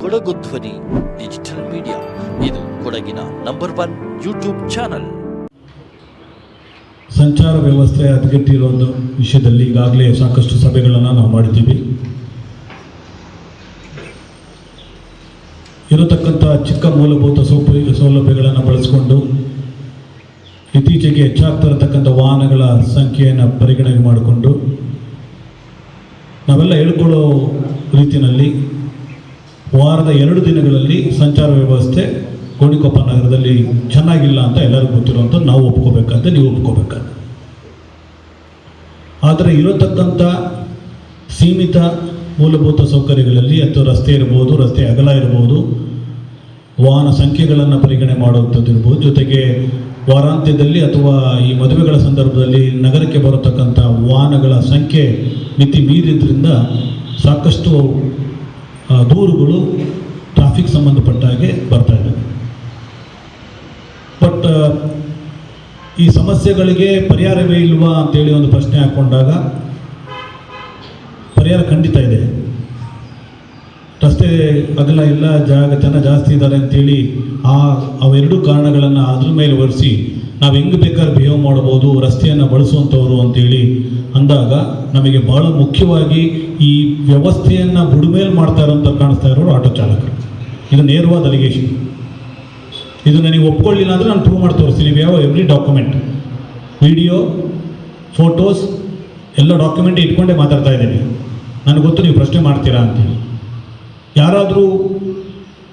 ಕೊಡಗು ಧ್ವನಿ digital media, ಇದು ಕೊಡಗಿನ ನಂಬರ್ 1 ಯೂಟ್ಯೂಬ್ ಚಾನಲ್. ಸಂಚಾರ ವ್ಯವಸ್ಥೆ ಹದಗೆಟ್ಟಿರೋ ವಿಷಯದಲ್ಲಿ ಈಗಾಗಲೇ ಸಾಕಷ್ಟು ಸಭೆಗಳನ್ನು ನಾವು ಮಾಡಿದ್ದೀವಿ. ಇರತಕ್ಕಂಥ ಚಿಕ್ಕ ಮೂಲಭೂತ ಸೌಲಭ್ಯಗಳನ್ನು ಬಳಸಿಕೊಂಡು ಇತ್ತೀಚೆಗೆ ಹೆಚ್ಚಾಗ್ತಿರತಕ್ಕಂಥ ವಾಹನಗಳ ಸಂಖ್ಯೆಯನ್ನು ಪರಿಗಣನೆ ಮಾಡಿಕೊಂಡು ನಾವೆಲ್ಲ ಹೇಳ್ಕೊಳ್ಳೋ ರೀತಿಯಲ್ಲಿ ವಾರದ 2 ದಿನಗಳಲ್ಲಿ ಸಂಚಾರ ವ್ಯವಸ್ಥೆ ಗೋಣಿಕೊಪ್ಪ ನಗರದಲ್ಲಿ ಚೆನ್ನಾಗಿಲ್ಲ ಅಂತ ಎಲ್ಲರಿಗೂ ಗೊತ್ತಿರುವಂಥ ನಾವು ಒಪ್ಕೋಬೇಕಂತ ನೀವು ಒಪ್ಕೋಬೇಕಂತ. ಆದರೆ ಇರತಕ್ಕಂಥ ಸೀಮಿತ ಮೂಲಭೂತ ಸೌಕರ್ಯಗಳಲ್ಲಿ ಅಥವಾ ರಸ್ತೆ ಇರ್ಬೋದು, ರಸ್ತೆ ಅಗಲ ಇರ್ಬೋದು, ವಾಹನ ಸಂಖ್ಯೆಗಳನ್ನು ಪರಿಗಣನೆ ಮಾಡುವಂಥದ್ದು ಇರ್ಬೋದು, ಜೊತೆಗೆ ವಾರಾಂತ್ಯದಲ್ಲಿ ಅಥವಾ ಈ ಮದುವೆಗಳ ಸಂದರ್ಭದಲ್ಲಿ ನಗರಕ್ಕೆ ಬರತಕ್ಕಂಥ ವಾಹನಗಳ ಸಂಖ್ಯೆ ಮಿತಿ ಮೀರಿದ್ರಿಂದ ಸಾಕಷ್ಟು ದೂರುಗಳು ಟ್ರಾಫಿಕ್ ಸಂಬಂಧಪಟ್ಟ ಹಾಗೆ ಬರ್ತಾ ಇದೆ. ಬಟ್ ಈ ಸಮಸ್ಯೆಗಳಿಗೆ ಪರಿಹಾರವೇ ಇಲ್ವಾ ಅಂತೇಳಿ ಒಂದು ಪ್ರಶ್ನೆ ಹಾಕ್ಕೊಂಡಾಗ ಪರಿಹಾರ ಖಂಡಿತ ಇದೆ. ರಸ್ತೆ ಅಗಲ ಇಲ್ಲ, ಜನ ಜಾಸ್ತಿ ಇದ್ದಾರೆ ಅಂತೇಳಿ ಅವೆರಡೂ ಕಾರಣಗಳನ್ನು ಅದ್ರ ಮೇಲೆ ಒರೆಸಿ ನಾವು ಹೆಂಗೆ ಬೇಕಾದ್ರೆ ಬಿಹೇವ್ ಮಾಡ್ಬೋದು, ರಸ್ತೆಯನ್ನು ಬಳಸುವಂಥವ್ರು ಅಂತೇಳಿ ಅಂದಾಗ ನಮಗೆ ಭಾಳ ಮುಖ್ಯವಾಗಿ ಈ ವ್ಯವಸ್ಥೆಯನ್ನು ಬುಡಮೇಲೆ ಮಾಡ್ತಾ ಇರೋಂಥ ಕಾಣಿಸ್ತಾ ಇರೋರು ಆಟೋ ಚಾಲಕರು. ಇದು ನೇರವಾದ ಅಲಿಗೇಷನ್. ಇದು ನನಗೆ ಒಪ್ಕೊಳ್ಳಿಲ್ಲ ಅಂದರೆ ನಾನು ಪ್ರೂವ್ ಮಾಡಿ ತೋರಿಸ್ತೀನಿ. ನೀವು ಯಾವ ಎವ್ರಿ ಡಾಕ್ಯುಮೆಂಟ್, ವಿಡಿಯೋ, ಫೋಟೋಸ್ ಎಲ್ಲ ಡಾಕ್ಯುಮೆಂಟ್ ಇಟ್ಕೊಂಡೇ ಮಾತಾಡ್ತಾ ಇದ್ದೀನಿ. ನನಗೆ ಗೊತ್ತು ನೀವು ಪ್ರಶ್ನೆ ಮಾಡ್ತೀರಾ ಅಂತೇಳಿ. ಯಾರಾದರೂ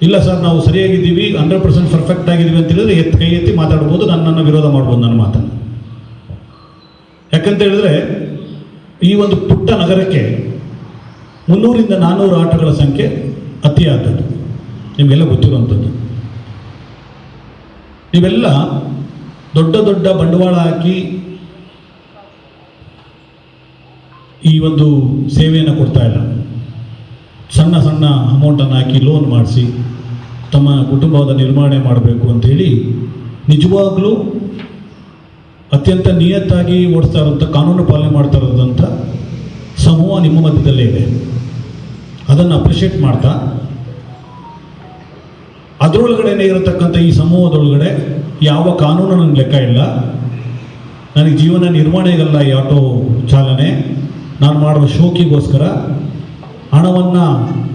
ಇಲ್ಲ ಸರ್ ನಾವು ಸರಿಯಾಗಿದ್ದೀವಿ, 100% ಪರ್ಫೆಕ್ಟ್ ಆಗಿದ್ದೀವಿ ಅಂತ ಹೇಳಿದ್ರೆ ಕೈ ಎತ್ತಿ ಮಾತಾಡ್ಬೋದು, ನನ್ನನ್ನು ವಿರೋಧ ಮಾಡ್ಬೋದು ನನ್ನ ಮಾತನ್ನು. ಯಾಕಂತ ಹೇಳಿದ್ರೆ ಈ ಒಂದು ಪುಟ್ಟ ನಗರಕ್ಕೆ 300ರಿಂದ 400 ಆಟೋಗಳ ಸಂಖ್ಯೆ ಅತಿ ಆದದ್ದು ನಿಮಗೆಲ್ಲ ಗೊತ್ತಿರುವಂಥದ್ದು. ನೀವೆಲ್ಲ ದೊಡ್ಡ ದೊಡ್ಡ ಬಂಡವಾಳ ಹಾಕಿ ಈ ಒಂದು ಸೇವೆಯನ್ನು ಕೊಡ್ತಾ ಇಲ್ಲ. ಸಣ್ಣ ಸಣ್ಣ ಅಮೌಂಟನ್ನು ಹಾಕಿ ಲೋನ್ ಮಾಡಿಸಿ ತಮ್ಮ ಕುಟುಂಬದ ನಿರ್ವಹಣೆ ಮಾಡಬೇಕು ಅಂಥೇಳಿ ನಿಜವಾಗ್ಲೂ ಅತ್ಯಂತ ನಿಯತ್ತಾಗಿ ಓಡಿಸ್ತಾ ಇರೋಂಥ, ಕಾನೂನು ಪಾಲನೆ ಮಾಡ್ತಾ ಇರೋದಂಥ ಸಮೂಹ ನಿಮ್ಮ ಮಧ್ಯದಲ್ಲೇ ಇದೆ. ಅದನ್ನು ಅಪ್ರಿಷಿಯೇಟ್ ಮಾಡ್ತಾ ಅದರೊಳಗಡೆನೇ ಇರತಕ್ಕಂಥ ಈ ಸಮೂಹದೊಳಗಡೆ ಯಾವ ಕಾನೂನು ನನಗೆ ಲೆಕ್ಕ ಇಲ್ಲ, ನನಗೆ ಜೀವನ ನಿರ್ವಹಣೆಗಲ್ಲ ಈ ಆಟೋ ಚಾಲನೆ, ನಾನು ಮಾಡುವ ಶೋಕಿಗೋಸ್ಕರ ಹಣವನ್ನು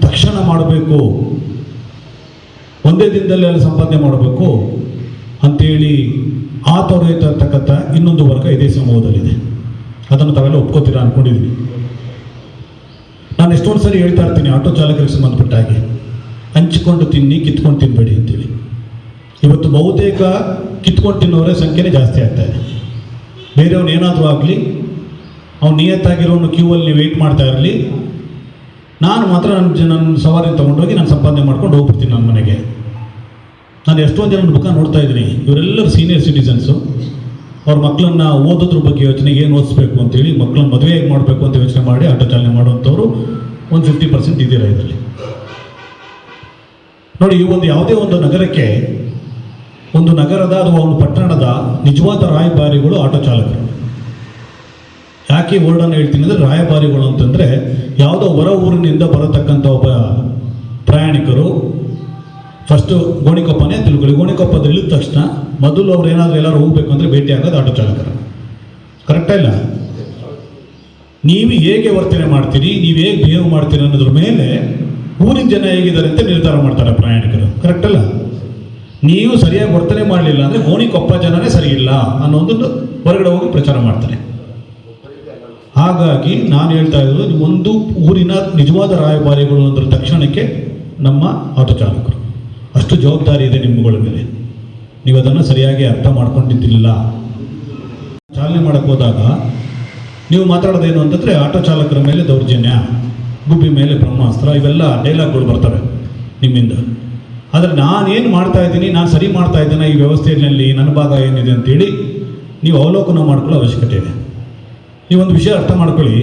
ತಕ್ಷಣ ಮಾಡಬೇಕು, ಒಂದೇ ದಿನದಲ್ಲಿ ಅಲ್ಲಿ ಸಂಪಾದನೆ ಮಾಡಬೇಕು ಅಂಥೇಳಿ ತೊರೆಯುತ್ತಾ ಇರ್ತಕ್ಕಂಥ ಇನ್ನೊಂದು ವರ್ಗ ಇದೇ ಸಮೂಹದಲ್ಲಿದೆ. ಅದನ್ನು ತಾವೆಲ್ಲ ಒಪ್ಕೋತೀರಾ ಅಂದ್ಕೊಂಡಿದ್ದೀನಿ. ನಾನು ಎಷ್ಟೊಂದು ಸರಿ ಹೇಳ್ತಾ ಇರ್ತೀನಿ ಆಟೋ ಚಾಲಕರಿಗೆ ಸಂಬಂಧಪಟ್ಟ ಹಾಗೆ, ಹಂಚಿಕೊಂಡು ತಿನ್ನಿ, ಕಿತ್ಕೊಂಡು ತಿನ್ನಬೇಡಿ ಅಂತೇಳಿ. ಇವತ್ತು ಬಹುತೇಕ ಕಿತ್ಕೊಂಡು ತಿನ್ನೋರೇ ಸಂಖ್ಯೆನೇ ಜಾಸ್ತಿ ಆಗ್ತಾ ಇದೆ. ಬೇರೆಯವ್ನು ಏನಾದರೂ ಆಗಲಿ, ಅವ್ನು ನಿಯತ್ತಾಗಿರೋನು ಕ್ಯೂವಲ್ಲಿ ನೀವು ವೆಯ್ಟ್ ಮಾಡ್ತಾ ಇರಲಿ, ನಾನು ಮಾತ್ರ ನನ್ನ ಸವಾರಿ ತೊಗೊಂಡೋಗಿ ನಾನು ಸಂಪಾದನೆ ಮಾಡ್ಕೊಂಡು ಹೋಗ್ಬಿಡ್ತೀನಿ ನನ್ನ ಮನೆಗೆ. ನಾನು ಎಷ್ಟೊಂದು ಜನ ಮುಖ ನೋಡ್ತಾ ಇದ್ದೀನಿ. ಇವರೆಲ್ಲರೂ ಸೀನಿಯರ್ ಸಿಟಿಸನ್ಸು. ಅವ್ರ ಮಕ್ಕಳನ್ನ ಓದೋದ್ರ ಬಗ್ಗೆ ಯೋಚನೆ, ಏನು ಓದಿಸ್ಬೇಕು ಅಂತೇಳಿ, ಮಕ್ಕಳನ್ನ ಮದುವೆ ಹೇಗೆ ಮಾಡಬೇಕು ಅಂತ ಯೋಚನೆ ಮಾಡಿ ಆಟೋ ಚಾಲನೆ ಮಾಡುವಂಥವ್ರು ಒಂದು 50% ಇದ್ದೀರಾ ಇದರಲ್ಲಿ. ನೋಡಿ, ಈ ಒಂದು ಯಾವುದೇ ಒಂದು ನಗರಕ್ಕೆ, ಒಂದು ನಗರದ ಅಥವಾ ಒಂದು ಪಟ್ಟಣದ ನಿಜವಾದ ರಾಯಭಾರಿಗಳು ಆಟೋ ಚಾಲಕರು. ಯಾಕೆ ವರ್ಡನ್ನು ಹೇಳ್ತೀನಿ ಅಂದರೆ, ರಾಯಭಾರಿಗಳು ಅಂತಂದರೆ ಯಾವುದೋ ಹೊರ ಊರಿನಿಂದ ಬರತಕ್ಕಂಥ ಒಬ್ಬ ಪ್ರಯಾಣಿಕರು ಫಸ್ಟು ಗೋಣಿಕೊಪ್ಪನೇ ತಿಳ್ಕೊಳ್ಳಿ. ಗೋಣಿಕೊಪ್ಪದ ಇಳಿದ ತಕ್ಷಣ ಮೊದಲು ಅವ್ರು ಏನಾದರೂ ಎಲ್ಲರೂ ಹೋಗ್ಬೇಕು ಅಂದರೆ ಭೇಟಿ ಆಗೋದು ಆಟೋ ಚಾಲಕರು. ಕರೆಕ್ಟಾ ಇಲ್ಲ? ನೀವು ಹೇಗೆ ವರ್ತನೆ ಮಾಡ್ತೀರಿ, ನೀವು ಹೇಗೆ ಬಿಹೇವ್ ಮಾಡ್ತೀರಿ ಅನ್ನೋದ್ರ ಮೇಲೆ ಊರಿನ ಜನ ಹೇಗಿದ್ದಾರೆ ಅಂತ ನಿರ್ಧಾರ ಮಾಡ್ತಾರೆ ಪ್ರಯಾಣಿಕರು. ಕರೆಕ್ಟಲ್ಲ? ನೀವು ಸರಿಯಾಗಿ ವರ್ತನೆ ಮಾಡಲಿಲ್ಲ ಅಂದರೆ ಗೋಣಿಕೊಪ್ಪ ಜನನೇ ಸರಿ ಇಲ್ಲ ಅನ್ನೋದನ್ನು ಹೊರಗಡೆ ಹೋಗಿ ಪ್ರಚಾರ ಮಾಡ್ತಾರೆ. ಹಾಗಾಗಿ ನಾನು ಹೇಳ್ತಾ ಇರೋದು, ಒಂದು ಊರಿನ ನಿಜವಾದ ರಾಯಭಾರಿಗಳು ಅಂದ್ರೆ ತಕ್ಷಣಕ್ಕೆ ನಮ್ಮ ಆಟೋ ಚಾಲಕರು. ಅಷ್ಟು ಜವಾಬ್ದಾರಿ ಇದೆ ನಿಮ್ಮಗಳ ಮೇಲೆ. ನೀವು ಅದನ್ನು ಸರಿಯಾಗಿ ಅರ್ಥ ಮಾಡ್ಕೊಂಡಿದ್ದಿಲ್ಲ. ಚಾಲನೆ ಮಾಡೋಕ್ಕೆ ಹೋದಾಗ ನೀವು ಮಾತಾಡೋದೇನು ಅಂತಂದರೆ ಆಟೋ ಚಾಲಕರ ಮೇಲೆ ದೌರ್ಜನ್ಯ, ಗುಬ್ಬಿ ಮೇಲೆ ಬ್ರಹ್ಮಾಸ್ತ್ರ, ಇವೆಲ್ಲ ಡೈಲಾಗ್ಗಳು ಬರ್ತವೆ ನಿಮ್ಮಿಂದ. ಆದರೆ ನಾನೇನು ಮಾಡ್ತಾ ಇದ್ದೀನಿ, ನಾನು ಸರಿ ಮಾಡ್ತಾ ಇದ್ದೇನೆ ಈ ವ್ಯವಸ್ಥೆಯಲ್ಲಿ, ನನ್ನ ಭಾಗ ಏನಿದೆ ಅಂತೇಳಿ ನೀವು ಅವಲೋಕನ ಮಾಡ್ಕೊಳ್ಳೋ ಅವಶ್ಯಕತೆ ಇದೆ. ನೀವೊಂದು ವಿಷಯ ಅರ್ಥ ಮಾಡ್ಕೊಳ್ಳಿ.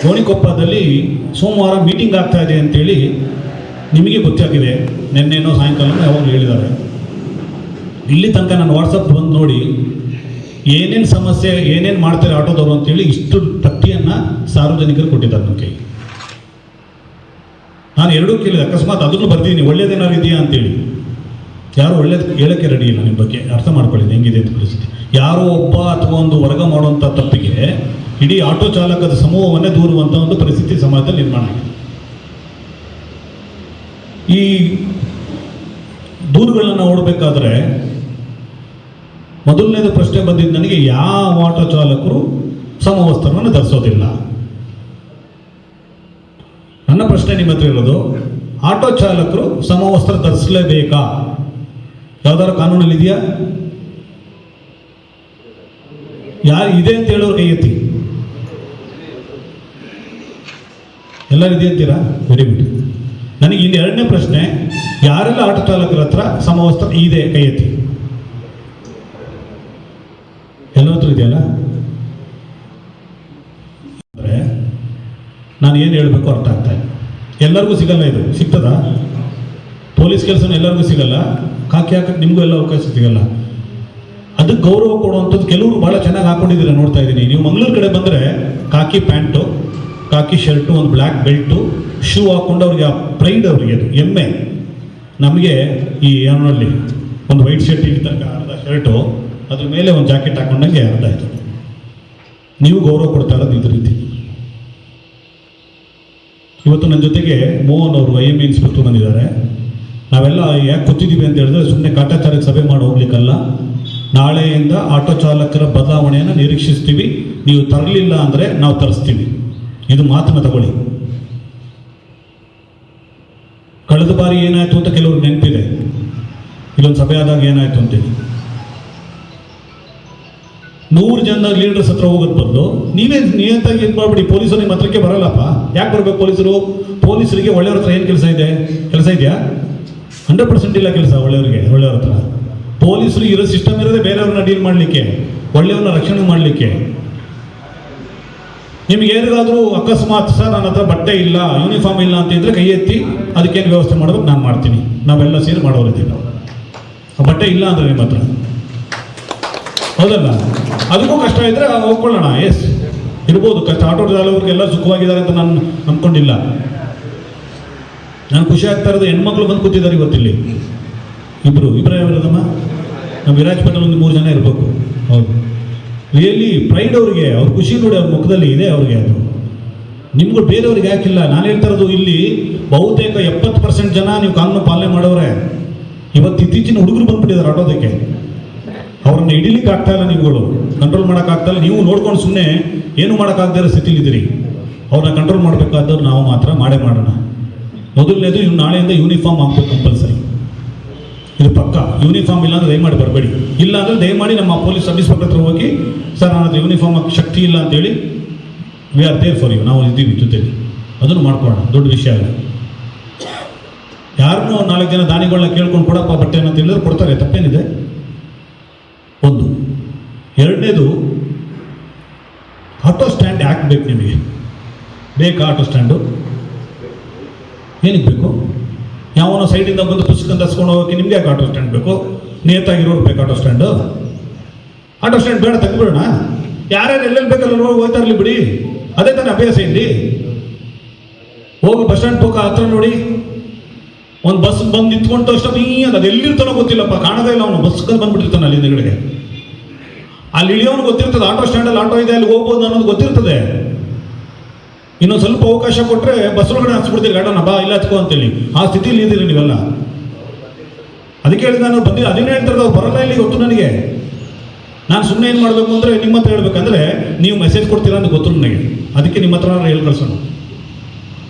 ಗೋಣಿಕೊಪ್ಪದಲ್ಲಿ ಸೋಮವಾರ ಮೀಟಿಂಗ್ ಆಗ್ತಾ ಇದೆ ಅಂತೇಳಿ ನಿಮಗೆ ಗೊತ್ತಾಗಿದೆ. ನಿನ್ನೆನೋ ಸಾಯಂಕಾಲನೋ ಯಾವಾಗಲೂ ಹೇಳಿದ್ದಾರೆ. ಇಲ್ಲಿ ತನಕ ನಾನು ವಾಟ್ಸಪ್ ಬಂದು ನೋಡಿ ಏನೇನು ಸಮಸ್ಯೆ, ಏನೇನು ಮಾಡ್ತಾರೆ ಆಟೋದವರು ಅಂತೇಳಿ ಇಷ್ಟು ಪಟ್ಟಿಯನ್ನು ಸಾರ್ವಜನಿಕರು ಕೊಟ್ಟಿದ್ದಾರೆ ನನ್ನ ಕೈ. ನಾನು ಎರಡೂ ಕೇಳಿದೆ, ಅಕಸ್ಮಾತ್ ಅದನ್ನು ಬರ್ತೀನಿ ಒಳ್ಳೇದೇನಾದ್ರು ಇದೆಯಾ ಅಂತೇಳಿ. ಯಾರು ಒಳ್ಳೇದು ಹೇಳೋಕ್ಕೆ ರೆಡಿ ಇಲ್ಲ. ನಿಮ್ಮ ಬಗ್ಗೆ ಅರ್ಥ ಮಾಡ್ಕೊಳ್ಳಿ ಹೆಂಗಿದೆ ಅಂತ ಪರಿಸ್ಥಿತಿ. ಯಾರೋ ಒಬ್ಬ ಅಥವಾ ಒಂದು ವರ್ಗ ಮಾಡುವಂಥ ತಪ್ಪಿಗೆ ಇಡೀ ಆಟೋ ಚಾಲಕದ ಸಮೂಹವನ್ನೇ ದೂರುವಂಥ ಒಂದು ಪರಿಸ್ಥಿತಿ ಸಮಾಜದಲ್ಲಿ ನಿರ್ಮಾಣ ಆಗಿದೆ. ಈ ದೂರುಗಳನ್ನು ನೋಡಬೇಕಾದ್ರೆ ಮೊದಲನೇದು ಪ್ರಶ್ನೆ ಬಂದಿದ್ದು ನನಗೆ, ಯಾವ ಆಟೋ ಚಾಲಕರು ಸಮವಸ್ತ್ರವನ್ನು ಧರಿಸೋದಿಲ್ಲ? ನನ್ನ ಪ್ರಶ್ನೆ ನಿಮ್ಮ ಹತ್ರ ಇರೋದು, ಆಟೋ ಚಾಲಕರು ಸಮವಸ್ತ್ರ ಧರಿಸಲೇಬೇಕಾ? ಯಾವ್ದಾದ್ರು ಕಾನೂನಲ್ಲಿ ಇದೆಯಾ? ಯಾರು ಇದೆ ಅಂತ ಹೇಳೋರು ಕೈ ಎತ್ತಿ. ಎಲ್ಲರೂ ಇದೆ ಅಂತೀರಾ? Very good. ನನಗೆ ಇನ್ನು ಎರಡನೇ ಪ್ರಶ್ನೆ, ಯಾರೆಲ್ಲ ಆಟೋ ಚಾಲಕರ ಹತ್ರ ಸಮವಸ್ತ್ರ ಇದೆ ಕೈ ಎತ್ತಿ. ಎಲ್ಲರ ಹತ್ರ ಇದೆಯಲ್ಲ? ಅಂದರೆ ನಾನು ಏನು ಹೇಳಬೇಕು ಅರ್ಥ ಆಗ್ತಾ ಇಲ್ಲ. ಎಲ್ಲರಿಗೂ ಸಿಗಲ್ಲ, ಇದು ಸಿಗ್ತದಾ? ಪೊಲೀಸ್ ಕೆಲಸನೂ ಎಲ್ಲರಿಗೂ ಸಿಗಲ್ಲ, ಕಾಕಿ ಹಾಕಕ್ಕೆ ನಿಮಗೂ ಎಲ್ಲ ಅವಕಾಶ ಸಿಗಲ್ಲ. ಅದಕ್ಕೆ ಗೌರವ ಕೊಡುವಂಥದ್ದು ಕೆಲವರು ಭಾಳ ಚೆನ್ನಾಗಿ ಹಾಕೊಂಡಿದ್ದೀರ, ನೋಡ್ತಾ ಇದ್ದೀನಿ. ನೀವು ಮಂಗಳೂರು ಕಡೆ ಬಂದರೆ ಕಾಕಿ ಪ್ಯಾಂಟು, ಕಾಕಿ ಶರ್ಟು, ಒಂದು ಬ್ಲ್ಯಾಕ್ ಬೆಲ್ಟು, ಶೂ ಹಾಕ್ಕೊಂಡು ಅವ್ರಿಗೆ ಆ ಪ್ರೈಡ್, ಅವರಿಗೆ ಅದು ಹೆಮ್ಮೆ. ನಮಗೆ ಈ ಏನಲ್ಲಿ ಒಂದು ವೈಟ್ ಶರ್ಟ್ ಇಲ್ಲಿ ತನಕ ಅರ್ಧ ಶರ್ಟು, ಅದ್ರ ಮೇಲೆ ಒಂದು ಜಾಕೆಟ್ ಹಾಕೊಂಡಂಗೆ ಅರ್ಧ ಆಯಿತು. ನೀವು ಗೌರವ ಕೊಡ್ತಾ ಇರೋದು ಇದ್ರ ರೀತಿ. ಇವತ್ತು ನನ್ನ ಜೊತೆಗೆ ಮೋಹನ್ ಅವರು IME ಇನ್ಸ್ಪೆಕ್ಟರ್ ಬಂದಿದ್ದಾರೆ. ನಾವೆಲ್ಲ ಯಾಕೆ ಕೂತಿದ್ದೀವಿ ಅಂತ ಹೇಳಿದ್ರೆ ಸುಮ್ಮನೆ ಕಾಟಾಚಾರಕ್ಕೆ ಸಭೆ ಮಾಡಿ ಹೋಗ್ಲಿಕ್ಕಲ್ಲ. ನಾಳೆಯಿಂದ ಆಟೋ ಚಾಲಕರ ಬದಲಾವಣೆಯನ್ನು ನಿರೀಕ್ಷಿಸ್ತೀವಿ. ನೀವು ತರಲಿಲ್ಲ ಅಂದರೆ ನಾವು ತರಿಸ್ತೀವಿ. ಇದು ಮಾತನ್ನು ತಗೊಳ್ಳಿ. ಕಳೆದ ಬಾರಿ ಏನಾಯಿತು ಅಂತ ಕೆಲವ್ರಿಗೆ ನೆನಪಿದೆ. ಇಲ್ಲೊಂದು ಸಭೆ ಆದಾಗ ಏನಾಯಿತು ಅಂತೇಳಿ 100 ಜನ ಲೀಡರ್ಸ್ ಹತ್ರ ಹೋಗೋದು ಬದಲು ನೀವೇ ನಿಯಂತಾಗಿ ಇದು ಮಾಡ್ಬಿಡಿ. ಪೊಲೀಸರು ನಿಮ್ಮ ಹತ್ರಕ್ಕೆ ಬರಲ್ಲಪ್ಪ. ಯಾಕೆ ಬರಬೇಕು ಪೊಲೀಸರು? ಪೊಲೀಸರಿಗೆ ಒಳ್ಳೆಯವ್ರ ಹತ್ರ ಏನು ಕೆಲಸ ಇದೆ? ಕೆಲಸ ಇದೆಯಾ? 100% ಇಲ್ಲ ಕೆಲಸ ಒಳ್ಳೆಯವ್ರ ಹತ್ರ. ಪೊಲೀಸರು ಇರೋ ಸಿಸ್ಟಮ್ ಇರೋದೇ ಬೇರೆಯವ್ರನ್ನ ಡೀಲ್ ಮಾಡಲಿಕ್ಕೆ, ಒಳ್ಳೆಯವ್ರನ್ನ ರಕ್ಷಣೆ ಮಾಡಲಿಕ್ಕೆ. ನಿಮ್ಗೆ ಏನಾದರೂ ಅಕಸ್ಮಾತ್ ಸರ್ ನನ್ನ ಹತ್ರ ಬಟ್ಟೆ ಇಲ್ಲ, ಯೂನಿಫಾರ್ಮ್ ಇಲ್ಲ ಅಂತಿದ್ರೆ ಕೈ ಎತ್ತಿ, ಅದಕ್ಕೇನು ವ್ಯವಸ್ಥೆ ಮಾಡಬೇಕು ನಾನು ಮಾಡ್ತೀನಿ. ನಾವೆಲ್ಲ ಸೇರಿ ಮಾಡೋರಿದ್ದೀವಿ. ಆ ಬಟ್ಟೆ ಇಲ್ಲ ಅಂದರೆ ನಿಮ್ಮ ಹತ್ರ, ಹೌದಲ್ಲ? ಅದಕ್ಕೂ ಕಷ್ಟ ಇದ್ದರೆ ಹೋಗ್ಕೊಳ್ಳೋಣ. ಎಸ್, ಇರ್ಬೋದು ಕಷ್ಟ. ಆಟೋ ಚಾಲಕರಿಗೆಲ್ಲ ಸುಖವಾಗಿದ್ದಾರೆ ಅಂತ ನಾನು ಅಂದ್ಕೊಂಡಿಲ್ಲ. ನಾನು ಖುಷಿ ಆಗ್ತಾ ಇರೋದು, ಹೆಣ್ಮಕ್ಳು ಬಂದು ಕೂತಿದ್ದಾರೆ ಇವತ್ತಿಲ್ಲಿ. ಇಬ್ಬರೇ ಇರೋದಮ್ಮ. ನಮ್ಮ ವಿರಾಜಪೇಟೆಯಲ್ಲಿ ಒಂದು 3 ಜನ ಇರಬೇಕು. ಹೌದು, ರಿಯಲಿ ಪ್ರೈಡ್ ಅವ್ರಿಗೆ. ಅವ್ರ ಖುಷಿ ನೋಡಿ ಅವ್ರ ಮುಖದಲ್ಲಿ ಇದೆ ಅವ್ರಿಗೆ. ಅದು ನಿಮ್ಗೂ ಬೇರೆಯವ್ರಿಗೆ ಯಾಕಿಲ್ಲ? ನಾನು ಹೇಳ್ತಾ ಇರೋದು, ಇಲ್ಲಿ ಬಹುತೇಕ 70% ಜನ ನೀವು ಕಾನೂನು ಪಾಲನೆ ಮಾಡೋರೆ. ಇವತ್ತು ಇತ್ತೀಚಿನ ಹುಡುಗರು ಬಂದ್ಬಿಟ್ಟಿದ್ದಾರೆ ಆಟೋದಕ್ಕೆ. ಅವ್ರನ್ನ ಹಿಡಿಲಿಕ್ಕೆ ಆಗ್ತಾ ಇಲ್ಲ, ನೀವುಗಳು ಕಂಟ್ರೋಲ್ ಮಾಡೋಕ್ಕಾಗ್ತಾ ಇಲ್ಲ. ನೀವು ನೋಡ್ಕೊಂಡು ಸುಮ್ಮನೆ ಏನು ಮಾಡೋಕ್ಕಾಗದೇ ಇರೋ ಸ್ಥಿತಿಲಿದ್ದೀರಿ. ಅವ್ರನ್ನ ಕಂಟ್ರೋಲ್ ಮಾಡಬೇಕಾದವ್ರು ನಾವು ಮಾತ್ರ ಮಾಡೇ ಮಾಡೋಣ. ಮೊದಲನೇದು, ಇವ್ನು ನಾಳೆಯಿಂದ ಯೂನಿಫಾರ್ಮ್ ಹಾಕ್ಬೇಕು ಕಂಪಲ್ಸರಿ. ಇದು ಪಕ್ಕ. ಯೂನಿಫಾರ್ಮ್ ಇಲ್ಲ ಅಂದರೆ ದಯಮಾಡಿ ಬರಬೇಡಿ. ಇಲ್ಲ ಅಂದರೆ ದಯಮಾಡಿ ನಮ್ಮ ಪೊಲೀಸ್ ಸಬ್ ಇನ್ಸ್ಪೆಕ್ಟರ್ ಹತ್ರ ಹೋಗಿ, ಸರ್ ನನ್ನ ಹತ್ರ ಯೂನಿಫಾರ್ಮ್ ಹಾಕಿ ಶಕ್ತಿ ಇಲ್ಲ ಅಂತೇಳಿ, we are there for you, ನಾವು ಇದ್ದೀವಿ ಜೊತೆಲಿ. ಅದನ್ನು ಮಾಡ್ಕೊಳ್ಳೋಣ, ದೊಡ್ಡ ವಿಷಯ ಅಲ್ಲ. ಯಾರನ್ನೂ 4 ಜನ ದಾನಿಗಳನ್ನ ಕೇಳ್ಕೊಂಡು ಕೊಡಪ್ಪ ಬಟ್ಟೆ ಅಂತ ಹೇಳಿದ್ರೆ ಕೊಡ್ತಾರೆ, ತಪ್ಪೇನಿದೆ? ಒಂದು. ಎರಡನೇದು, ಆಟೋ ಸ್ಟ್ಯಾಂಡ್ ಯಾಕೆ ಬೇಕು ನಿಮಗೆ? ಬೇಕಾ ಆಟೋ ಸ್ಟ್ಯಾಂಡು? ಏನಕ್ಕೆ ಬೇಕು? ಯಾವನೋ ಸೈಡಿಂದ ಬಂದು ಪುಸ್ತಕ ತರಿಸ್ಕೊಂಡು ಹೋಗೋಕ್ಕೆ ನಿಮ್ಗೆ ಯಾಕೆ ಆಟೋ ಸ್ಟ್ಯಾಂಡ್ ಬೇಕು? ನೇತಾಗಿರೋರು ಬೇಕು ಆಟೋ ಸ್ಟ್ಯಾಂಡು? ಆಟೋ ಸ್ಟ್ಯಾಂಡ್ ಬೇಡ, ತೆಗೆದ್ಬಿಡೋಣ. ಯಾರ್ಯಾರು ಎಲ್ಲೆಲ್ಲಿ ಬೇಕಲ್ಲ ಹೋಗ್ತಾ ಇರಲಿ ಬಿಡಿ. ಅದೇ ತಾನೇ ಅಭ್ಯಾಸ ಇಲ್ಲಿ. ಹೋಗಿ ಬಸ್ ಸ್ಟ್ಯಾಂಡ್ ಪಕ್ಕ ಹತ್ರ ನೋಡಿ, ಒಂದು ಬಸ್ ಬಂದು ನಿಂತ್ಕೊಂಡು ಅಷ್ಟು ಅದು ಎಲ್ಲಿರ್ತಾನೋ ಗೊತ್ತಿಲ್ಲಪ್ಪ, ಕಾಣದೇ ಇಲ್ಲ. ಅವನು ಬಸ್ ಬಂದ್ಬಿಟ್ಟಿರ್ತಾನೆ ಅಲ್ಲಿ ಹಿಂದೆಗಡೆಗೆ. ಅಲ್ಲಿ ಇಳಿಯೋನು ಗೊತ್ತಿರ್ತದೆ, ಆಟೋ ಸ್ಟ್ಯಾಂಡಲ್ಲಿ ಆಟೋ ಇದೆ, ಅಲ್ಲಿ ಹೋಗ್ಬೋದು ಅನ್ನೋದು ಗೊತ್ತಿರ್ತದೆ. ಇನ್ನೊಂದು ಸ್ವಲ್ಪ ಅವಕಾಶ ಕೊಟ್ಟರೆ ಬಸ್ ಒಳಗಡೆ ಹಚ್ಬಿಡ್ತೀರಿ ಗಾಡನ, ಬಾ ಇಲ್ಲ ಹಚ್ಕೋ ಅಂತೇಳಿ. ಆ ಸ್ಥಿತಿಯಲ್ಲಿ ಇದ್ದೀರಿ ನೀವೆಲ್ಲ. ಅದಕ್ಕೆ ಹೇಳಿದ ನಾನು ಬಂದಿಲ್ಲ. ಅದೇನೇ ಹೇಳ್ತಾರೆ, ಅವ್ರು ಬರಲ್ಲ ಇಲ್ಲಿ, ಗೊತ್ತು ನನಗೆ. ನಾನು ಸುಮ್ಮನೆ ಏನು ಮಾಡಬೇಕು ಅಂದರೆ ನಿಮ್ಮ ಹತ್ರ ಹೇಳ್ಬೇಕಂದ್ರೆ ನೀವು ಮೆಸೇಜ್ ಕೊಡ್ತೀರಾ ಅಂತ ಗೊತ್ತು ನನಗೆ. ಅದಕ್ಕೆ ನಿಮ್ಮ ಹತ್ರ ಹೇಳಿ ಕಳ್ಸೋಣ.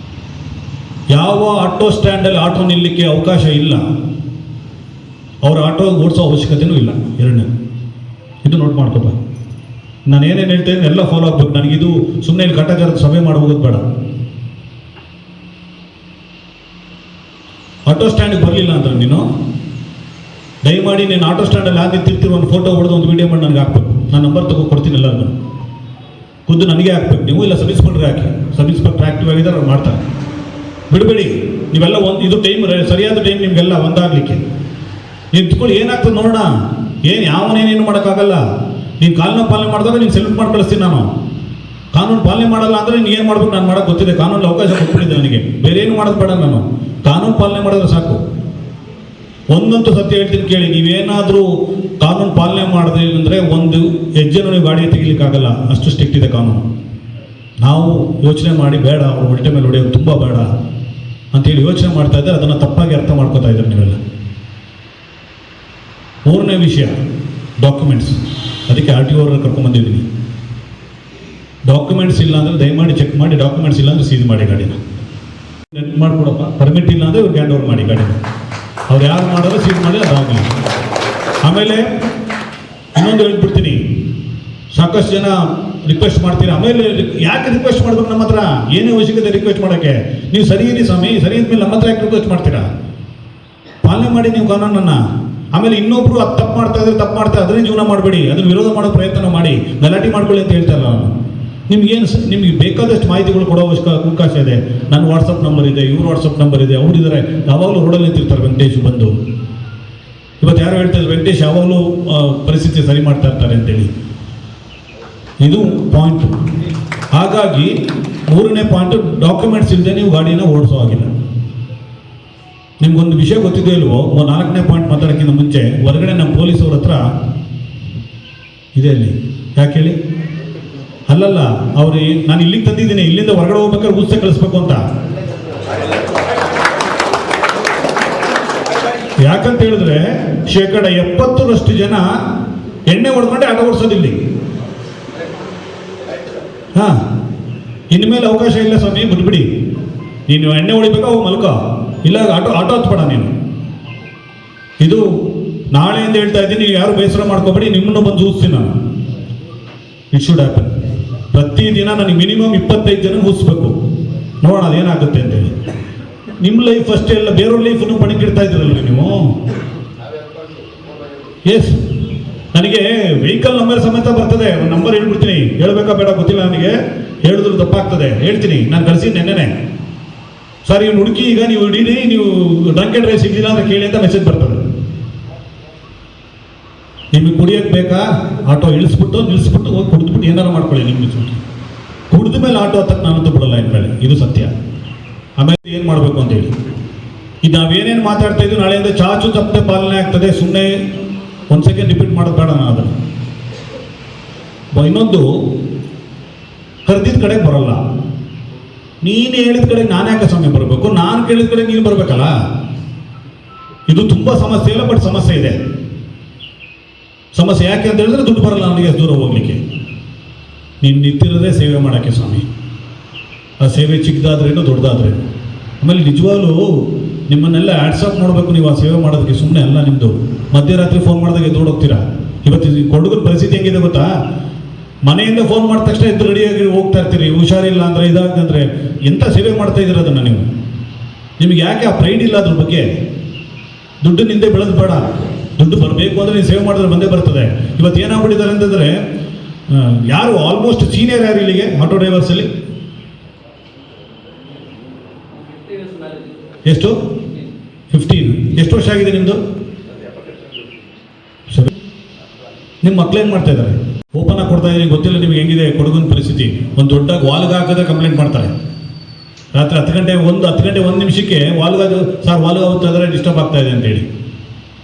ಯಾವ ಆಟೋ ಸ್ಟ್ಯಾಂಡಲ್ಲಿ ಆಟೋ ನಿಲ್ಲಕ್ಕೆ ಅವಕಾಶ ಇಲ್ಲ, ಅವ್ರ ಆಟೋ ಓಡಿಸೋ ಅವಶ್ಯಕತೆಯೂ ಇಲ್ಲ. ಎರಡನೇ, ಇದು ನೋಟ್ ಮಾಡ್ಕೊಬ. ನಾನು ಏನೇನು ಹೇಳ್ತೇನೆ ಎಲ್ಲ ಫಾಲೋ ಆಗ್ಬೇಕು. ನನಗಿದು ಸುಮ್ಮನೆ ಇಲ್ಲಿ ಕಾಟಾಚಾರದ ಸಭೆ ಮಾಡಿ ಹೋಗೋದು ಬೇಡ. ಆಟೋ ಸ್ಟ್ಯಾಂಡಿಗೆ ಬರಲಿಲ್ಲ ಅಂದ್ರೆ ನೀನು ದಯಮಾಡಿ ನೀನು ಆಟೋ ಸ್ಟ್ಯಾಂಡಲ್ಲಿ ಯಾರು ನಿಂತಿರ್ತೀವಿ ಒಂದು ಫೋಟೋ ಹೊಡೆದು ಒಂದು ವೀಡಿಯೋ ಮಾಡಿ ನನಗೆ ಹಾಕ್ಬೇಕು. ನಾನು ನಂಬರ್ ಕೊಡ್ತೀನಿ ಎಲ್ಲರಿಗೂ. ಖುದ್ದು ನನಗೆ ಹಾಕ್ಬೇಕು ನೀವು, ಇಲ್ಲ ಸಬ್ ಇನ್ಸ್ಪೆಕ್ಟ್ರಿಗೆ ಹಾಕಿ. ಸಬ್ ಇನ್ಸ್ಪೆಕ್ಟರ್ ಆ್ಯಕ್ಟಿವ್ ಆಗಿದ್ದಾರೆ, ಅವ್ರು ಮಾಡ್ತಾರೆ. ಬಿಡಬೇಡಿ ನೀವೆಲ್ಲ. ಇದು ಟೈಮ್, ಸರಿಯಾದ ಟೈಮ್ ನಿಮಗೆಲ್ಲ ಒಂದಾಗಲಿಕ್ಕೆ. ನಿಂತ್ಕೊಳ್ಳಿ, ಏನಾಗ್ತದೆ ನೋಡೋಣ. ಯಾವನೇನೇನು ಮಾಡೋಕ್ಕಾಗಲ್ಲ. ನೀನು ಕಾಲನ ಪಾಲನೆ ಮಾಡಿದಾಗ ನೀನು ಸೆಲ್ಯೂಟ್ ಮಾಡಿ ಕಳಿಸ್ತೀನಿ ನಾನು. ಕಾನೂನು ಪಾಲನೆ ಮಾಡಲ್ಲ ಅಂದರೆ ನೀನು ಏನು ಮಾಡ್ಬೇಕು ನಾನು ಮಾಡೋಕ್ಕೆ ಗೊತ್ತಿದೆ, ಕಾನೂನಲ್ಲಿ ಅವಕಾಶ ಕೊಟ್ಬಿಟ್ಟಿದ್ದೆ ನನಗೆ, ಬೇರೆ ಏನು ಮಾಡೋದು ಬೇಡ, ನಾನು ಕಾನೂನು ಪಾಲನೆ ಮಾಡಿದ್ರೆ ಸಾಕು. ಒಂದಂತೂ ಸತ್ಯ ಹೇಳ್ತೀನಿ ಕೇಳಿ, ನೀವೇನಾದರೂ ಕಾನೂನು ಪಾಲನೆ ಮಾಡಿದ್ರೆ ಅಂದರೆ ಒಂದು ಹೆಜ್ಜೆನೂ ನೀವು ಗಾಡಿ ತೆಗಿಲಿಕ್ಕಾಗಲ್ಲ, ಅಷ್ಟು ಸ್ಟ್ರಿಕ್ಟ್ ಇದೆ ಕಾನೂನು. ನಾವು ಯೋಚನೆ ಮಾಡಿ ಬೇಡ ಅವ್ರು ಹೊಟ್ಟೆ ಮೇಲೆ ಹೊಡೆಯೋದು ತುಂಬ ಬೇಡ ಅಂತೇಳಿ ಯೋಚನೆ ಮಾಡ್ತಾ ಇದ್ದಾರೆ, ಅದನ್ನು ತಪ್ಪಾಗಿ ಅರ್ಥ ಮಾಡ್ಕೋತಾ ಇದ್ದಾರೆ ನೀವೆಲ್ಲ. ಮೂರನೇ ವಿಷಯ ಡಾಕ್ಯುಮೆಂಟ್ಸ್. ಅದಕ್ಕೆ RTO ಅವ್ರನ್ನ ಕರ್ಕೊಂಡ್ಬಂದಿದ್ದೀನಿ. ಡಾಕ್ಯುಮೆಂಟ್ಸ್ ಇಲ್ಲ ಅಂದರೆ ದಯಮಾಡಿ ಚೆಕ್ ಮಾಡಿ, ಡಾಕ್ಯುಮೆಂಟ್ಸ್ ಇಲ್ಲ ಅಂದರೆ ಸೀಸ್ ಮಾಡಿ ಗಾಡಿನ, ನೆಟ್ ಮಾಡಿಕೊಡಪ್ಪ. ಪರ್ಮಿಟ್ ಇಲ್ಲ ಅಂದರೆ ಹ್ಯಾಂಡ್ ಓವರ್ ಮಾಡಿ ಗಾಡಿನ. ಅವ್ರು ಯಾರು ಮಾಡೋದು ಸೀಸ್ ಮಾಡಿ ಅದಾಗಲಿ. ಆಮೇಲೆ ಇನ್ನೊಂದು ಹೇಳ್ಬಿಡ್ತೀನಿ, ಸಾಕಷ್ಟು ಜನ ರಿಕ್ವೆಸ್ಟ್ ಮಾಡ್ತೀರಾ. ಆಮೇಲೆ ಯಾಕೆ ರಿಕ್ವೆಸ್ಟ್ ಮಾಡ್ಬೇಕು ನಮ್ಮ ಹತ್ರ? ಏನೇ ಅವಶ್ಯಕತೆ ರಿಕ್ವೆಸ್ಟ್ ಮಾಡೋಕ್ಕೆ? ನೀವು ಸರಿ ಇರಿ ಸ್ವಾಮಿ, ಸರಿ ಇದ್ಮೇಲೆ ನಮ್ಮ ಹತ್ರ ಯಾಕೆ ರಿಕ್ವೆಸ್ಟ್ ಮಾಡ್ತೀರಾ? ಪಾಲನೆ ಮಾಡಿ ನೀವು ಕಾನೂನನ್ನು. ಆಮೇಲೆ ಇನ್ನೊಬ್ರು ಅದು ತಪ್ಪು ಮಾಡ್ತಾ ಇದ್ರೆ ತಪ್ಪು ಮಾಡ್ತಾ ಅದನ್ನೇ ಜೀವನ ಮಾಡಬೇಡಿ, ಅದನ್ನು ವಿರೋಧ ಮಾಡೋ ಪ್ರಯತ್ನ ಮಾಡಿ, ಗಲಾಟೆ ಮಾಡ್ಕೊಳ್ಳಿ ಅಂತ ಹೇಳ್ತಾ ಇಲ್ಲ ನಾನು. ನಿಮ್ಗೆ ಬೇಕಾದಷ್ಟು ಮಾಹಿತಿಗಳು ಕೊಡೋ ಅವಕಾಶ ಇದೆ. ನನ್ನ ವಾಟ್ಸಪ್ ನಂಬರ್ ಇದೆ, ಇವ್ರ ವಾಟ್ಸಪ್ ನಂಬರ್ ಇದೆ, ಅವರಿದ್ದಾರೆ. ಯಾವಾಗಲೂ ರೋಡಲ್ಲಿ ನಿಂತಿರ್ತಾರೆ ವೆಂಕಟೇಶ್ ಬಂದು. ಇವತ್ತು ಯಾರು ಹೇಳ್ತಾರೆ ವೆಂಕಟೇಶ್ ಯಾವಾಗಲೂ ಪರಿಸ್ಥಿತಿ ಸರಿ ಮಾಡ್ತಾ ಇರ್ತಾರೆ ಅಂತೇಳಿ. ಇದು ಪಾಯಿಂಟು. ಹಾಗಾಗಿ ಮೂರನೇ ಪಾಯಿಂಟು, ಡಾಕ್ಯುಮೆಂಟ್ಸ್ ಇಲ್ಲದೆ ನೀವು ಗಾಡಿನ ಓಡಿಸೋ ಹಾಗಿಲ್ಲ. ನಿಮ್ಗೊಂದು ವಿಷಯ ಗೊತ್ತಿದೆ ಇಲ್ವೋ, ನಾಲ್ಕನೇ ಪಾಯಿಂಟ್ ಮಾತಾಡೋಕ್ಕಿಂತ ಮುಂಚೆ ಹೊರಗಡೆ ನಮ್ಮ ಪೊಲೀಸವ್ರ ಹತ್ರ ಇದೆ ಅಲ್ಲಿ. ಯಾಕೆ ಹೇಳಿ? ಅಲ್ಲಲ್ಲ, ಅವ್ರು ನಾನು ಇಲ್ಲಿಗೆ ತಂದಿದ್ದೀನಿ, ಇಲ್ಲಿಂದ ಹೊರಗಡೆ ಹೋಗ್ಬೇಕಾದ್ರೆ ಊದ್ಸೆ ಕಳಿಸ್ಬೇಕು ಅಂತ. ಯಾಕಂತ ಹೇಳಿದ್ರೆ 70% ಜನ ಎಣ್ಣೆ ಹೊಡ್ಕೊಂಡೆ ಆಟೋ ಓಡಿಸೋದಿಲ್ಲಿ. ಹಾಂ, ಇನ್ಮೇಲೆ ಅವಕಾಶ ಇಲ್ಲ ಸ್ವಾಮಿ, ಬಿಟ್ಬಿಡಿ. ನೀನು ಎಣ್ಣೆ ಹೊಡಿಬೇಕಾ ಹೋಗಿ ಮಲ್ಕೋ, ಇಲ್ಲ ಆಟೋ ಹತ್ಬೇಡ ನೀನು. ಇದು ನಾಳೆಯಿಂದ ಹೇಳ್ತಾ ಇದ್ದೀನಿ, ಯಾರು ಬೇಸರ ಮಾಡ್ಕೋಬೇಡಿ, ನಿಮ್ಮನ್ನು ಬಂದು ಊದಿಸ್ತೀನಿ ನಾನು. It should happen. ಪ್ರತಿದಿನ ನನಗೆ ಮಿನಿಮಮ್ 25 ಜನ ಊದಿಸ್ಬೇಕು, ನೋಡೋಣ ಅದೇನಾಗುತ್ತೆ ಅಂತೇಳಿ. ನಿಮ್ಮ ಲೈಫ್ ಅಷ್ಟೇ ಅಲ್ಲ, ಬೇರೆಯವ್ರ ಲೈಫನ್ನು ಪಣಿಕಿಡ್ತಾ ಇದ್ದೀರಲ್ರಿ ನೀವು. ಎಸ್, ನನಗೆ ವೆಹಿಕಲ್ ನಂಬರ್ ಸಮೇತ ಬರ್ತದೆ. ಒಂದು ನಂಬರ್ ಹೇಳ್ಬಿಡ್ತೀನಿ, ಹೇಳ್ಬೇಕಾ ಬೇಡ ಗೊತ್ತಿಲ್ಲ ನನಗೆ, ಹೇಳಿದ್ರು ತಪ್ಪಾಗ್ತದೆ, ಹೇಳ್ತೀನಿ. ನಾನು ಕಳಿಸಿ ನೆನ್ನೆನೆ, ಸರ್ ಇವ್ನು ಹುಡುಕಿ ಈಗ ನೀವು ಹಿಡೀರಿ, ನೀವು ಡ್ರಂಕ್ ಆ್ಯಂಡ್ ಡ್ರೈವ್ ಸಿಗಲಿಲ್ಲ ಅಂತ ಕೇಳಿ ಅಂತ ಮೆಸೇಜ್ ಬರ್ತದೆ. ನಿಮಗೆ ಕುಡಿಯೋಕ್ಕೆ ಬೇಕಾ? ಆಟೋ ನಿಲ್ಲಿಸ್ಬಿಟ್ಟು ಹೋಗಿ ಕುಡಿದ್ಬಿಟ್ಟು ಏನಾರು ಮಾಡ್ಕೊಳ್ಳಿ. ನಿಮಗೆ ಕುಡಿದ ಮೇಲೆ ಆಟೋ ಹತ್ತಕ್ಕೆ ನಾನಂತೂ ಬಿಡಲ್ಲ ಇನ್ಮೇಲೆ, ಇದು ಸತ್ಯ. ಆಮೇಲೆ ಏನು ಮಾಡಬೇಕು ಅಂತೇಳಿ, ಇದು ನಾವೇನೇನು ಮಾತಾಡ್ತಾ ಇದ್ದೀವಿ, ನಾಳೆಯಿಂದ ಚಾಚು ತಪ್ಪದೆ ಪಾಲನೆ ಆಗ್ತದೆ. ಸುಮ್ಮನೆ ಒಂದು ಸೆಕೆಂಡ್ ರಿಪೀಟ್ ಮಾಡೋದು ಬೇಡ ನಾನು ಅದನ್ನು. ಇನ್ನೊಂದು, ಕರೆದಿದ್ದ ಕಡೆಗೆ ಬರೋಲ್ಲ. ನೀನು ಹೇಳಿದ ಕಡೆಗೆ ನಾನು ಯಾಕೆ ಸಮಯ ಬರಬೇಕು? ನಾನು ಕೇಳಿದ ಕಡೆಗೆ ನೀನು ಬರಬೇಕಲ್ಲ. ಇದು ತುಂಬ ಸಮಸ್ಯೆ ಇಲ್ಲ, ಬಟ್ ಸಮಸ್ಯೆ ಇದೆ. ಸಮಸ್ಯೆ ಯಾಕೆ ಅಂತ ಹೇಳಿದ್ರೆ ದುಡ್ಡು ಬರಲ್ಲ ನನಗೆ ದೂರ ಹೋಗ್ಲಿಕ್ಕೆ. ನೀನು ನಿಂತಿರೋದೇ ಸೇವೆ ಮಾಡೋಕ್ಕೆ ಸ್ವಾಮಿ. ಆ ಸೇವೆ ಚಿಕ್ಕದಾದ್ರೇನು ದೊಡ್ಡದಾದ್ರೇನು. ಆಮೇಲೆ ನಿಜವಾಗ್ಲೂ ನಿಮ್ಮನ್ನೆಲ್ಲ ಆ್ಯಡ್ಸಾಪ್ ಮಾಡಬೇಕು ನೀವು ಆ ಸೇವೆ ಮಾಡೋದಕ್ಕೆ. ಸುಮ್ಮನೆ ಅಲ್ಲ, ನಿಮ್ಮದು ಮಧ್ಯರಾತ್ರಿ ಫೋನ್ ಮಾಡಿದಾಗ ಎದ್ದು ಹೋಗ್ತೀರಾ. ಇವತ್ತು ಕೊಡಗನ ಪರಿಸ್ಥಿತಿ ಹೆಂಗಿದೆ ಗೊತ್ತಾ? ಮನೆಯಿಂದ ಫೋನ್ ಮಾಡಿದ ತಕ್ಷಣ ಎದ್ದು ರೆಡಿಯಾಗಿ ಹೋಗ್ತಾ ಇರ್ತೀರಿ. ಹುಷಾರಿಲ್ಲ ಅಂದರೆ ಇದಾಗಂದರೆ ಎಂಥ ಸೇವೆ ಮಾಡ್ತಾ ಇದ್ದೀರ ಅದನ್ನು ನೀವು. ನಿಮಗೆ ಯಾಕೆ ಆ ಪ್ರೈಡ್ ಇಲ್ಲ ಅದ್ರ ಬಗ್ಗೆ? ದುಡ್ಡು ನಿಂದೆ ಬೆಳೆದು ಬೇಡ, ದುಡ್ಡು ಬರಬೇಕು ಅಂದರೆ ನೀವು ಸೇವ್ ಮಾಡಿದ್ರೆ ಬಂದೇ ಬರ್ತದೆ. ಇವತ್ತು ಏನಾಗ್ಬಿಟ್ಟಿದ್ದಾರೆ ಅಂತಂದರೆ, ಯಾರು ಆಲ್ಮೋಸ್ಟ್ ಸೀನಿಯರ್ ಯಾರು ಇಲ್ಲಿಗೆ ಆಟೋ ಡ್ರೈವರ್ಸಲ್ಲಿ? ಎಷ್ಟು? 15. ಎಷ್ಟು ವರ್ಷ ಆಗಿದೆ ನಿಮ್ಮದು? ಸರಿ, ನಿಮ್ಮ ಮಕ್ಳೇನು ಮಾಡ್ತಾ ಇದ್ದಾರೆ? ಓಪನ್ ಆಗಿ ಕೊಡ್ತಾ ಇದ್ದೀನಿ. ಗೊತ್ತಿಲ್ಲ ನಿಮ್ಗೆ ಹೆಂಗಿದೆ ಕೊಡಗಿನ ಪರಿಸ್ಥಿತಿ. ಒಂದು ದೊಡ್ಡ ವಾಲ್ಗ ಹಾಕಿದ್ರೆ ಕಂಪ್ಲೇಂಟ್ ಮಾಡ್ತಾರೆ. ರಾತ್ರಿ 10 ಗಂಟೆ 1 ನಿಮಿಷಕ್ಕೆ ವಾಲ್ಗಾದು, ಸರ್ ವಾಲ್ಗ ಹೋಗ್ತಾ ಇದ್ದಾರೆ, ಡಿಸ್ಟರ್ಬ್ ಆಗ್ತಾ ಇದೆ ಅಂತೇಳಿ.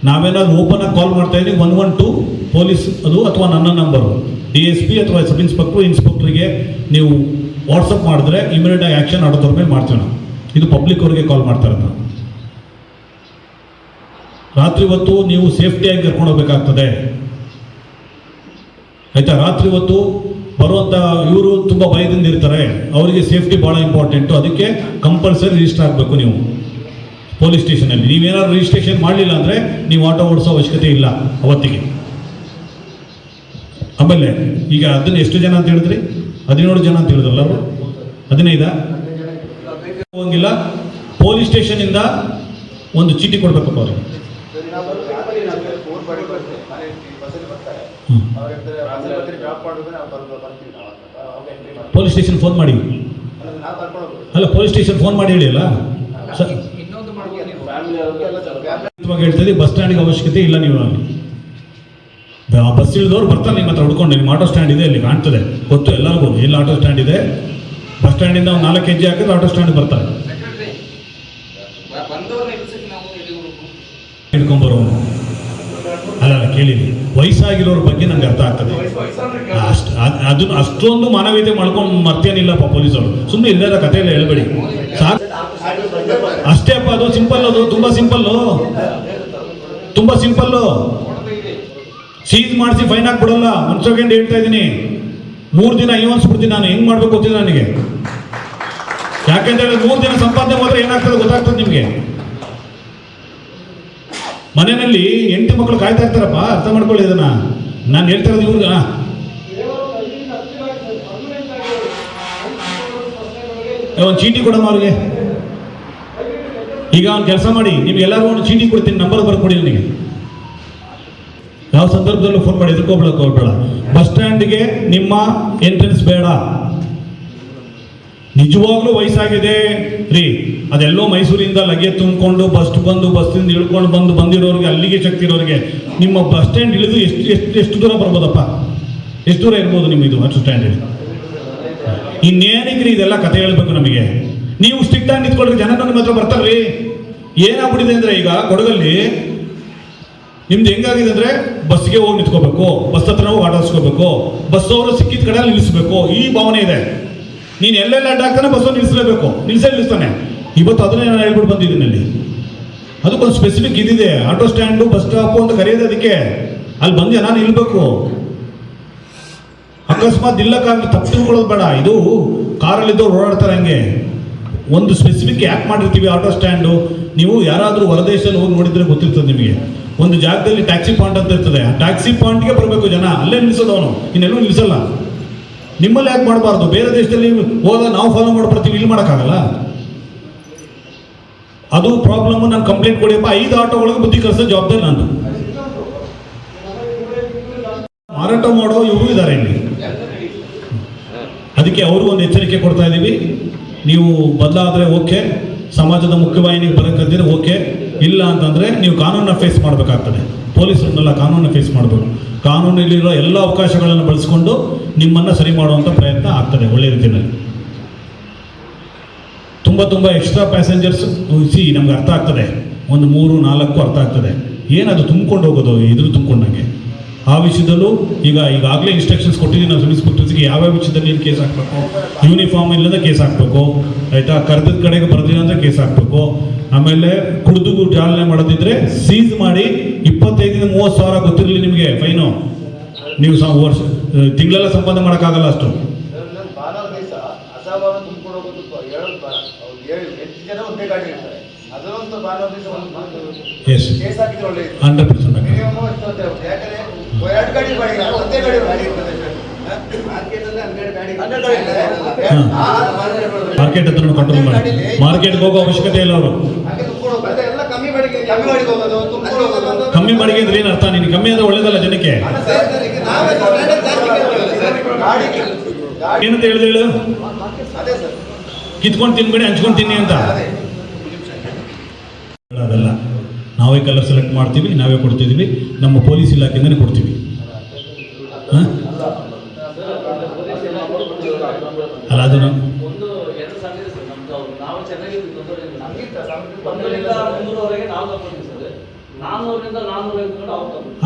ನಾವೇನಾದ್ರು ಓಪನ್ ಆಗಿ ಕಾಲ್ ಮಾಡ್ತಾ ಇದ್ದೀವಿ 112 ಪೊಲೀಸ್ ಅದು, ಅಥವಾ ನನ್ನ ನಂಬರು DSP ಅಥವಾ ಸಬ್ ಇನ್ಸ್ಪೆಕ್ಟ್ರಿಗೆ ನೀವು ವಾಟ್ಸಪ್ ಮಾಡಿದ್ರೆ ಇಮಿಡಿಯೇಟ್ ಆಗಿ ಆ್ಯಕ್ಷನ್ ಆಡೋದ್ರ ಮೇಲೆ ಮಾಡ್ತೀವಿ ನಾವು. ಇದು ಪಬ್ಲಿಕ್ ಅವರಿಗೆ ಕಾಲ್ ಮಾಡ್ತಾರೆ ನಾವು. ರಾತ್ರಿ ಹೊತ್ತು ನೀವು ಸೇಫ್ಟಿಯಾಗಿ ಕರ್ಕೊಂಡು ಹೋಗ್ಬೇಕಾಗ್ತದೆ, ಆಯಿತಾ? ರಾತ್ರಿ ಹೊತ್ತು ಬರುವಂಥ ಇವರು ತುಂಬ ಭಯದಿಂದ ಇರ್ತಾರೆ, ಅವರಿಗೆ ಸೇಫ್ಟಿ ಭಾಳ ಇಂಪಾರ್ಟೆಂಟು. ಅದಕ್ಕೆ ಕಂಪಲ್ಸರಿ ರಿಜಿಸ್ಟರ್ ಆಗಬೇಕು ನೀವು ಪೊಲೀಸ್ ಸ್ಟೇಷನಲ್ಲಿ. ನೀವೇನಾದ್ರು ರಿಜಿಸ್ಟ್ರೇಷನ್ ಮಾಡಲಿಲ್ಲ ಅಂದರೆ ನೀವು ಆಟೋ ಓಡಿಸೋ ಅವಶ್ಯಕತೆ ಇಲ್ಲ ಅವತ್ತಿಗೆ. ಆಮೇಲೆ ಈಗ ಅದನ್ನು ಎಷ್ಟು ಜನ ಅಂತ ಹೇಳಿದ್ರಿ? 17 ಜನ ಅಂತ ಹೇಳಿದ್ರಲ್ಲ ಅವರು? 15 ಹೋಗಿಲ್ಲ. ಪೊಲೀಸ್ ಸ್ಟೇಷನಿಂದ ಒಂದು ಚೀಟಿ ಕೊಡ್ಬೇಕಪ್ಪ ಅವ್ರಿಗೆ. ಪೊಲೀಸ್ ಸ್ಟೇಷನ್ ಫೋನ್ ಮಾಡಿ, ಅಲ್ಲ ಪೊಲೀಸ್ ಸ್ಟೇಷನ್ ಫೋನ್ ಮಾಡಿ ಹೇಳಿ. ಅಲ್ಲ ಹೇಳ್ತದೆ, ಬಸ್ ಸ್ಟ್ಯಾಂಡಿಗೆ ಅವಶ್ಯಕತೆ ಇಲ್ಲ. ನೀವು ಆ ಬಸ್ ಇಳಿದವ್ರು ಬರ್ತಾರೆ ನಿಮ್ಮ ಹತ್ರ ಹುಡ್ಕೊಂಡು. ನಿಮ್ಮ ಆಟೋ ಸ್ಟ್ಯಾಂಡ್ ಇದೆ, ಇಲ್ಲಿ ಕಾಣ್ತದೆ, ಗೊತ್ತು ಎಲ್ಲರಿಗೂ ಎಲ್ಲಿ ಆಟೋ ಸ್ಟ್ಯಾಂಡ್ ಇದೆ. ಬಸ್ ಸ್ಟ್ಯಾಂಡಿಂದ ಒಂದು 4 ಹೆಜ್ಜೆ ಹಾಕಿದ್ರೆ ಆಟೋ ಸ್ಟ್ಯಾಂಡ್ ಬರ್ತಾರೆ. ಹಿಡ್ಕೊಂಬರೋನು ಅಲ್ಲ ಕೇಳಿರಿ, ವಯಸ್ಸಾಗಿರೋರ ಬಗ್ಗೆ ನಂಗೆ ಅರ್ಥ ಆಗ್ತದೆ. ಅದನ್ನು ಅಷ್ಟೊಂದು ಮಾನವೀಯತೆ ಮಾಡ್ಕೊಂಡು ಮರ್ತೇನಿಲ್ಲಪ್ಪ ಪೊಲೀಸರು. ಸುಮ್ಮನೆ ಇಲ್ಲದ ಕಥೆ ಎಲ್ಲ ಹೇಳ್ಬೇಡಿ ಸಾಕು ಅಷ್ಟೇ ಅಪ್ಪ. ಅದು ಸಿಂಪಲ್, ಅದು ತುಂಬ ಸಿಂಪಲ್ಲು, ತುಂಬ ಸಿಂಪಲ್ಲು. ಸೀಸ್ ಮಾಡಿಸಿ ಫೈನ್ ಹಾಕ್ಬಿಡಲ್ಲ. 1 ಸೆಕೆಂಡ್ ಹೇಳ್ತಾ ಇದ್ದೀನಿ, 3 ದಿನ ಅನ್ಸ್ಬಿಡ್ತೀನಿ ನಾನು. ಹೆಂಗ್ ಮಾಡ್ಬೇಕು ಗೊತ್ತಿಲ್ಲ ನನಗೆ. ಯಾಕೆಂದ್ರೆ 3 ದಿನ ಸಂಪಾದನೆ ಹೋದ್ರೆ ಏನಾಗ್ತದೆ ಗೊತ್ತಾಗ್ತದೆ ನಿಮಗೆ. ಮನೆಯಲ್ಲಿ 8 ಮಕ್ಕಳು ಕಾಯ್ತಾ ಇರ್ತಾರಪ್ಪ, ಅರ್ಥ ಮಾಡ್ಕೊಳ್ಳಿ ಇದನ್ನ. ನಾನು ಹೇಳ್ತಾ ಇರೋದು ಇವ್ರಿಗೆ. ಒಂದು ಚೀಟಿ ಕೊಡಮ್ಮ ಅವ್ರಿಗೆ. ಈಗ ಒಂದು ಕೆಲಸ ಮಾಡಿ, ನಿಮ್ಗೆಲ್ಲರಿಗೂ ಒಂದು ಚೀಟಿ ಕೊಡ್ತೀನಿ, ನಂಬರ್ ಬರ್ಕೊಡಿ ನನಗೆ. ಯಾವ ಸಂದರ್ಭದಲ್ಲೂ ಫೋನ್ ಮಾಡಿ ಹೋಗ್ಬೇಡ. ಬಸ್ ಸ್ಟ್ಯಾಂಡ್ಗೆ ನಿಮ್ಮ ಎಂಟ್ರೆನ್ಸ್ ಬೇಡ. ನಿಜವಾಗ್ಲೂ ವಯಸ್ಸಾಗಿದೆ ರೀ, ಅದೆಲ್ಲೋ ಮೈಸೂರಿಂದ ಲಗೇಜ್ ತುಂಬಿಕೊಂಡು ಬಸ್ಸಿಂದ ಇಳ್ಕೊಂಡು ಬಂದಿರೋರಿಗೆ, ಅಲ್ಲಿಗೆ ಶಕ್ತಿ ಇರೋರಿಗೆ ನಿಮ್ಮ ಬಸ್ ಸ್ಟ್ಯಾಂಡ್ ಇಳಿದು ಎಷ್ಟು ದೂರ ಬರ್ಬೋದಪ್ಪ? ಎಷ್ಟು ದೂರ ಇರ್ಬೋದು ನಿಮ್ಮದು ಬಸ್ ಸ್ಟ್ಯಾಂಡ್? ಇನ್ನೇನಿಗ್ರಿ ಇದೆಲ್ಲ ಕತೆ ಹೇಳ್ಬೇಕು ನಮಗೆ. ನೀವು ಸ್ಟ್ರಿಕ್ಟ್ ಆಗಿ ನಿಂತ್ಕೊಳ್ರಿ, ಜನ ನಿಮ್ಮ ಹತ್ರ ಬರ್ತಾರ್ರಿ. ಏನಾಗ್ಬಿಟ್ಟಿದೆ ಅಂದ್ರೆ ಈಗ ಕೊಡಗಲ್ಲಿ ನಿಮ್ದು ಹೆಂಗಾಗಿದೆ ಅಂದ್ರೆ ಬಸ್ಗೆ ಹೋಗಿ ನಿಂತ್ಕೋಬೇಕು, ಬಸ್ ಹತ್ರ ಹೋಗಿ ಆಟಾಡ್ಸ್ಕೋಬೇಕು, ಬಸ್ ಅವರು ಸಿಕ್ಕಿದ ಕಡೆ ನಿಲ್ಲಿಸ್ಬೇಕು, ಈ ಭಾವನೆ ಇದೆ. ನೀನು ಎಲ್ಲೆಲ್ಲ ಅಡ್ಡಾಗ್ತಾನೆ ಬಸ್ಸು ನಿಲ್ಲಿಸಲೇಬೇಕು, ನಿಲ್ಲಿಸ್ತಾನೆ. ಇವತ್ತು ಅದನ್ನೇ ನಾನು ಹೇಳ್ಬಿಟ್ಟು ಬಂದಿದ್ದೀನಿ ಅಲ್ಲಿ. ಅದಕ್ಕೊಂದು ಸ್ಪೆಸಿಫಿಕ್ ಇದಿದೆ, ಆಟೋ ಸ್ಟ್ಯಾಂಡು ಬಸ್ ಸ್ಟಾಪು ಅಂತ ಕರೆಯೋದು. ಅದಕ್ಕೆ ಅಲ್ಲಿ ಬಂದು ನಾನು ನಿಲ್ಬೇಕು. ಅಕಸ್ಮಾತ್ ನಿಲ್ಲಕ್ಕಾಗಲಿ ತಪ್ಪು ತಿಳ್ಕೊಳ್ಳೋದು ಬೇಡ. ಇದು ಕಾರಲ್ಲಿದ್ದವ್ರು ಓಡಾಡ್ತಾರೆ ಹಂಗೆ. ಒಂದು ಸ್ಪೆಸಿಫಿಕ್ ಯಾಕೆ ಮಾಡಿರ್ತೀವಿ ಆಟೋ ಸ್ಟ್ಯಾಂಡು. ನೀವು ಯಾರಾದರೂ ಹೊರದೇಶದಲ್ಲಿ ಹೋಗಿ ನೋಡಿದ್ರೆ ಗೊತ್ತಿರ್ತದೆ ನಿಮಗೆ. ಒಂದು ಜಾಗದಲ್ಲಿ ಟ್ಯಾಕ್ಸಿ ಪಾಯಿಂಟ್ ಅಂತ ಇರ್ತದೆ, ಆ ಟ್ಯಾಕ್ಸಿ ಪಾಯಿಂಟ್ಗೆ ಬರಬೇಕು ಜನ, ಅಲ್ಲೇ ನಿಲ್ಲಿಸೋದು ಅವನು, ಇನ್ನೆಲ್ಲೂ ನಿಲ್ಲಿಸಲ್ಲ. ನಿಮ್ಮಲ್ಲಿ ಯಾಕೆ ಮಾಡಬಾರ್ದು? ಬೇರೆ ದೇಶದಲ್ಲಿ ಹೋದಾಗ ನಾವು ಫಾಲೋ ಮಾಡ್ಬಿಡ್ತೀವಿ, ಇಲ್ಲಿ ಮಾಡೋಕ್ಕಾಗಲ್ಲ. ಅದು ಪ್ರಾಬ್ಲಮ್ಮು. ನಾನು ಕಂಪ್ಲೇಂಟ್ ಕೊಡಿಯಪ್ಪ, 5 ಆಟೋಗಳಿಗೆ ಬುದ್ಧಿ ಕಲಿಸೋ ಜವಾಬ್ದಾರಿ ನಾನು. ಮಾರಾಟ ಮಾಡೋ ಇವರು ಇದ್ದಾರೆ ಇಲ್ಲಿ. ಅದಕ್ಕೆ ಅವ್ರಿಗೂ ಒಂದು ಎಚ್ಚರಿಕೆ ಕೊಡ್ತಾ ಇದ್ದೀವಿ. ನೀವು ಬದಲಾದರೆ ಓಕೆ, ಸಮಾಜದ ಮುಖ್ಯವಾಹಿನಿಗೆ ಬರೋಕ್ಕಿದ್ರೆ ಓಕೆ, ಇಲ್ಲ ಅಂತಂದರೆ ನೀವು ಕಾನೂನನ್ನ ಫೇಸ್ ಮಾಡಬೇಕಾಗ್ತದೆ. ಪೊಲೀಸರನ್ನೆಲ್ಲ ಕಾನೂನನ್ನ ಫೇಸ್ ಮಾಡಬೇಕು. ಕಾನೂನಲ್ಲಿರೋ ಎಲ್ಲ ಅವಕಾಶಗಳನ್ನು ಬಳಸ್ಕೊಂಡು ನಿಮ್ಮನ್ನು ಸರಿ ಮಾಡುವಂಥ ಪ್ರಯತ್ನ ಆಗ್ತದೆ ಒಳ್ಳೆ ರೀತಿಯಲ್ಲಿ. ತುಂಬ ಎಕ್ಸ್ಟ್ರಾ ಪ್ಯಾಸೆಂಜರ್ಸ್ ನಮ್ಗೆ ಅರ್ಥ ಆಗ್ತದೆ, ಒಂದು 3-4 ಅರ್ಥ ಆಗ್ತದೆ. ಏನದು ತುಂಬಿಕೊಂಡು ಹೋಗೋದು, ಎದುರು ತುಂಬಿಕೊಂಡಂಗೆ. ಆ ವಿಷಯದಲ್ಲೂ ಈಗಾಗಲೇ ಇನ್ಸ್ಟ್ರಕ್ಷನ್ಸ್ ಕೊಟ್ಟಿದ್ದೀನಿ ನಾವು ಇನ್ಸ್ಪೆಕ್ಟರ್ಸ್ಗೆ, ಯಾವ್ಯಾವ ವಿಷಯದಲ್ಲಿ ಏನು ಕೇಸ್ ಹಾಕಬೇಕು. ಯೂನಿಫಾರ್ಮ್ ಇಲ್ಲದ ಕೇಸ್ ಹಾಕಬೇಕು, ಆಯಿತಾ? ಕರೆದ ಕಡೆಗೆ ಬರೆದಿಲ್ಲ ಅಂದರೆ ಕೇಸ್ ಹಾಕಬೇಕು. ಆಮೇಲೆ ಕುಡಿದು ಚಾಲನೆ ಮಾಡೋದಿದ್ರೆ ಸೀಸ್ ಮಾಡಿ 25,000-30,000 ಸಾವಿರ ಗೊತ್ತಿರಲಿ ನಿಮಗೆ ಫೈನು. ನೀವು ವರ್ಷ ತಿಂಗಳೆಲ್ಲ ಸಂಪಾದನೆ ಮಾಡೋಕ್ಕಾಗಲ್ಲ ಅಷ್ಟು. ಎಸ್ 100%. ಮಾರ್ಕೆಟ್ ಹತ್ರ ಕಂಟ್ರೋಲ್ ಮಾಡಿ. ಮಾರ್ಕೆಟ್ಗೆ ಹೋಗೋ ಅವಶ್ಯಕತೆ ಇಲ್ಲ ಅವರು. ಕಮ್ಮಿ ಬಾಡಿಗೆ ಅಂದ್ರೆ ಏನು ಅರ್ಥ? ನೀನು ಕಮ್ಮಿ ಅಂದ್ರೆ ಒಳ್ಳೇದಲ್ಲ ಜನಕ್ಕೆ. ಏನಂತ ಹೇಳು, ಕಿತ್ಕೊಂಡು ತಿನ್ಬೇಡಿ, ಹಂಚ್ಕೊಂಡು ತಿನ್ನಿ ಅಂತ. ಅದೆಲ್ಲ ನಾವೇ ಕಲರ್ ಸೆಲೆಕ್ಟ್ ಮಾಡ್ತೀವಿ, ನಾವೇ ಕೊಡ್ತಿದ್ದೀವಿ, ನಮ್ಮ ಪೊಲೀಸ್ ಇಲಾಖೆಯಿಂದನೇ ಕೊಡ್ತೀವಿ. ಅಲ್ಲ ಅದು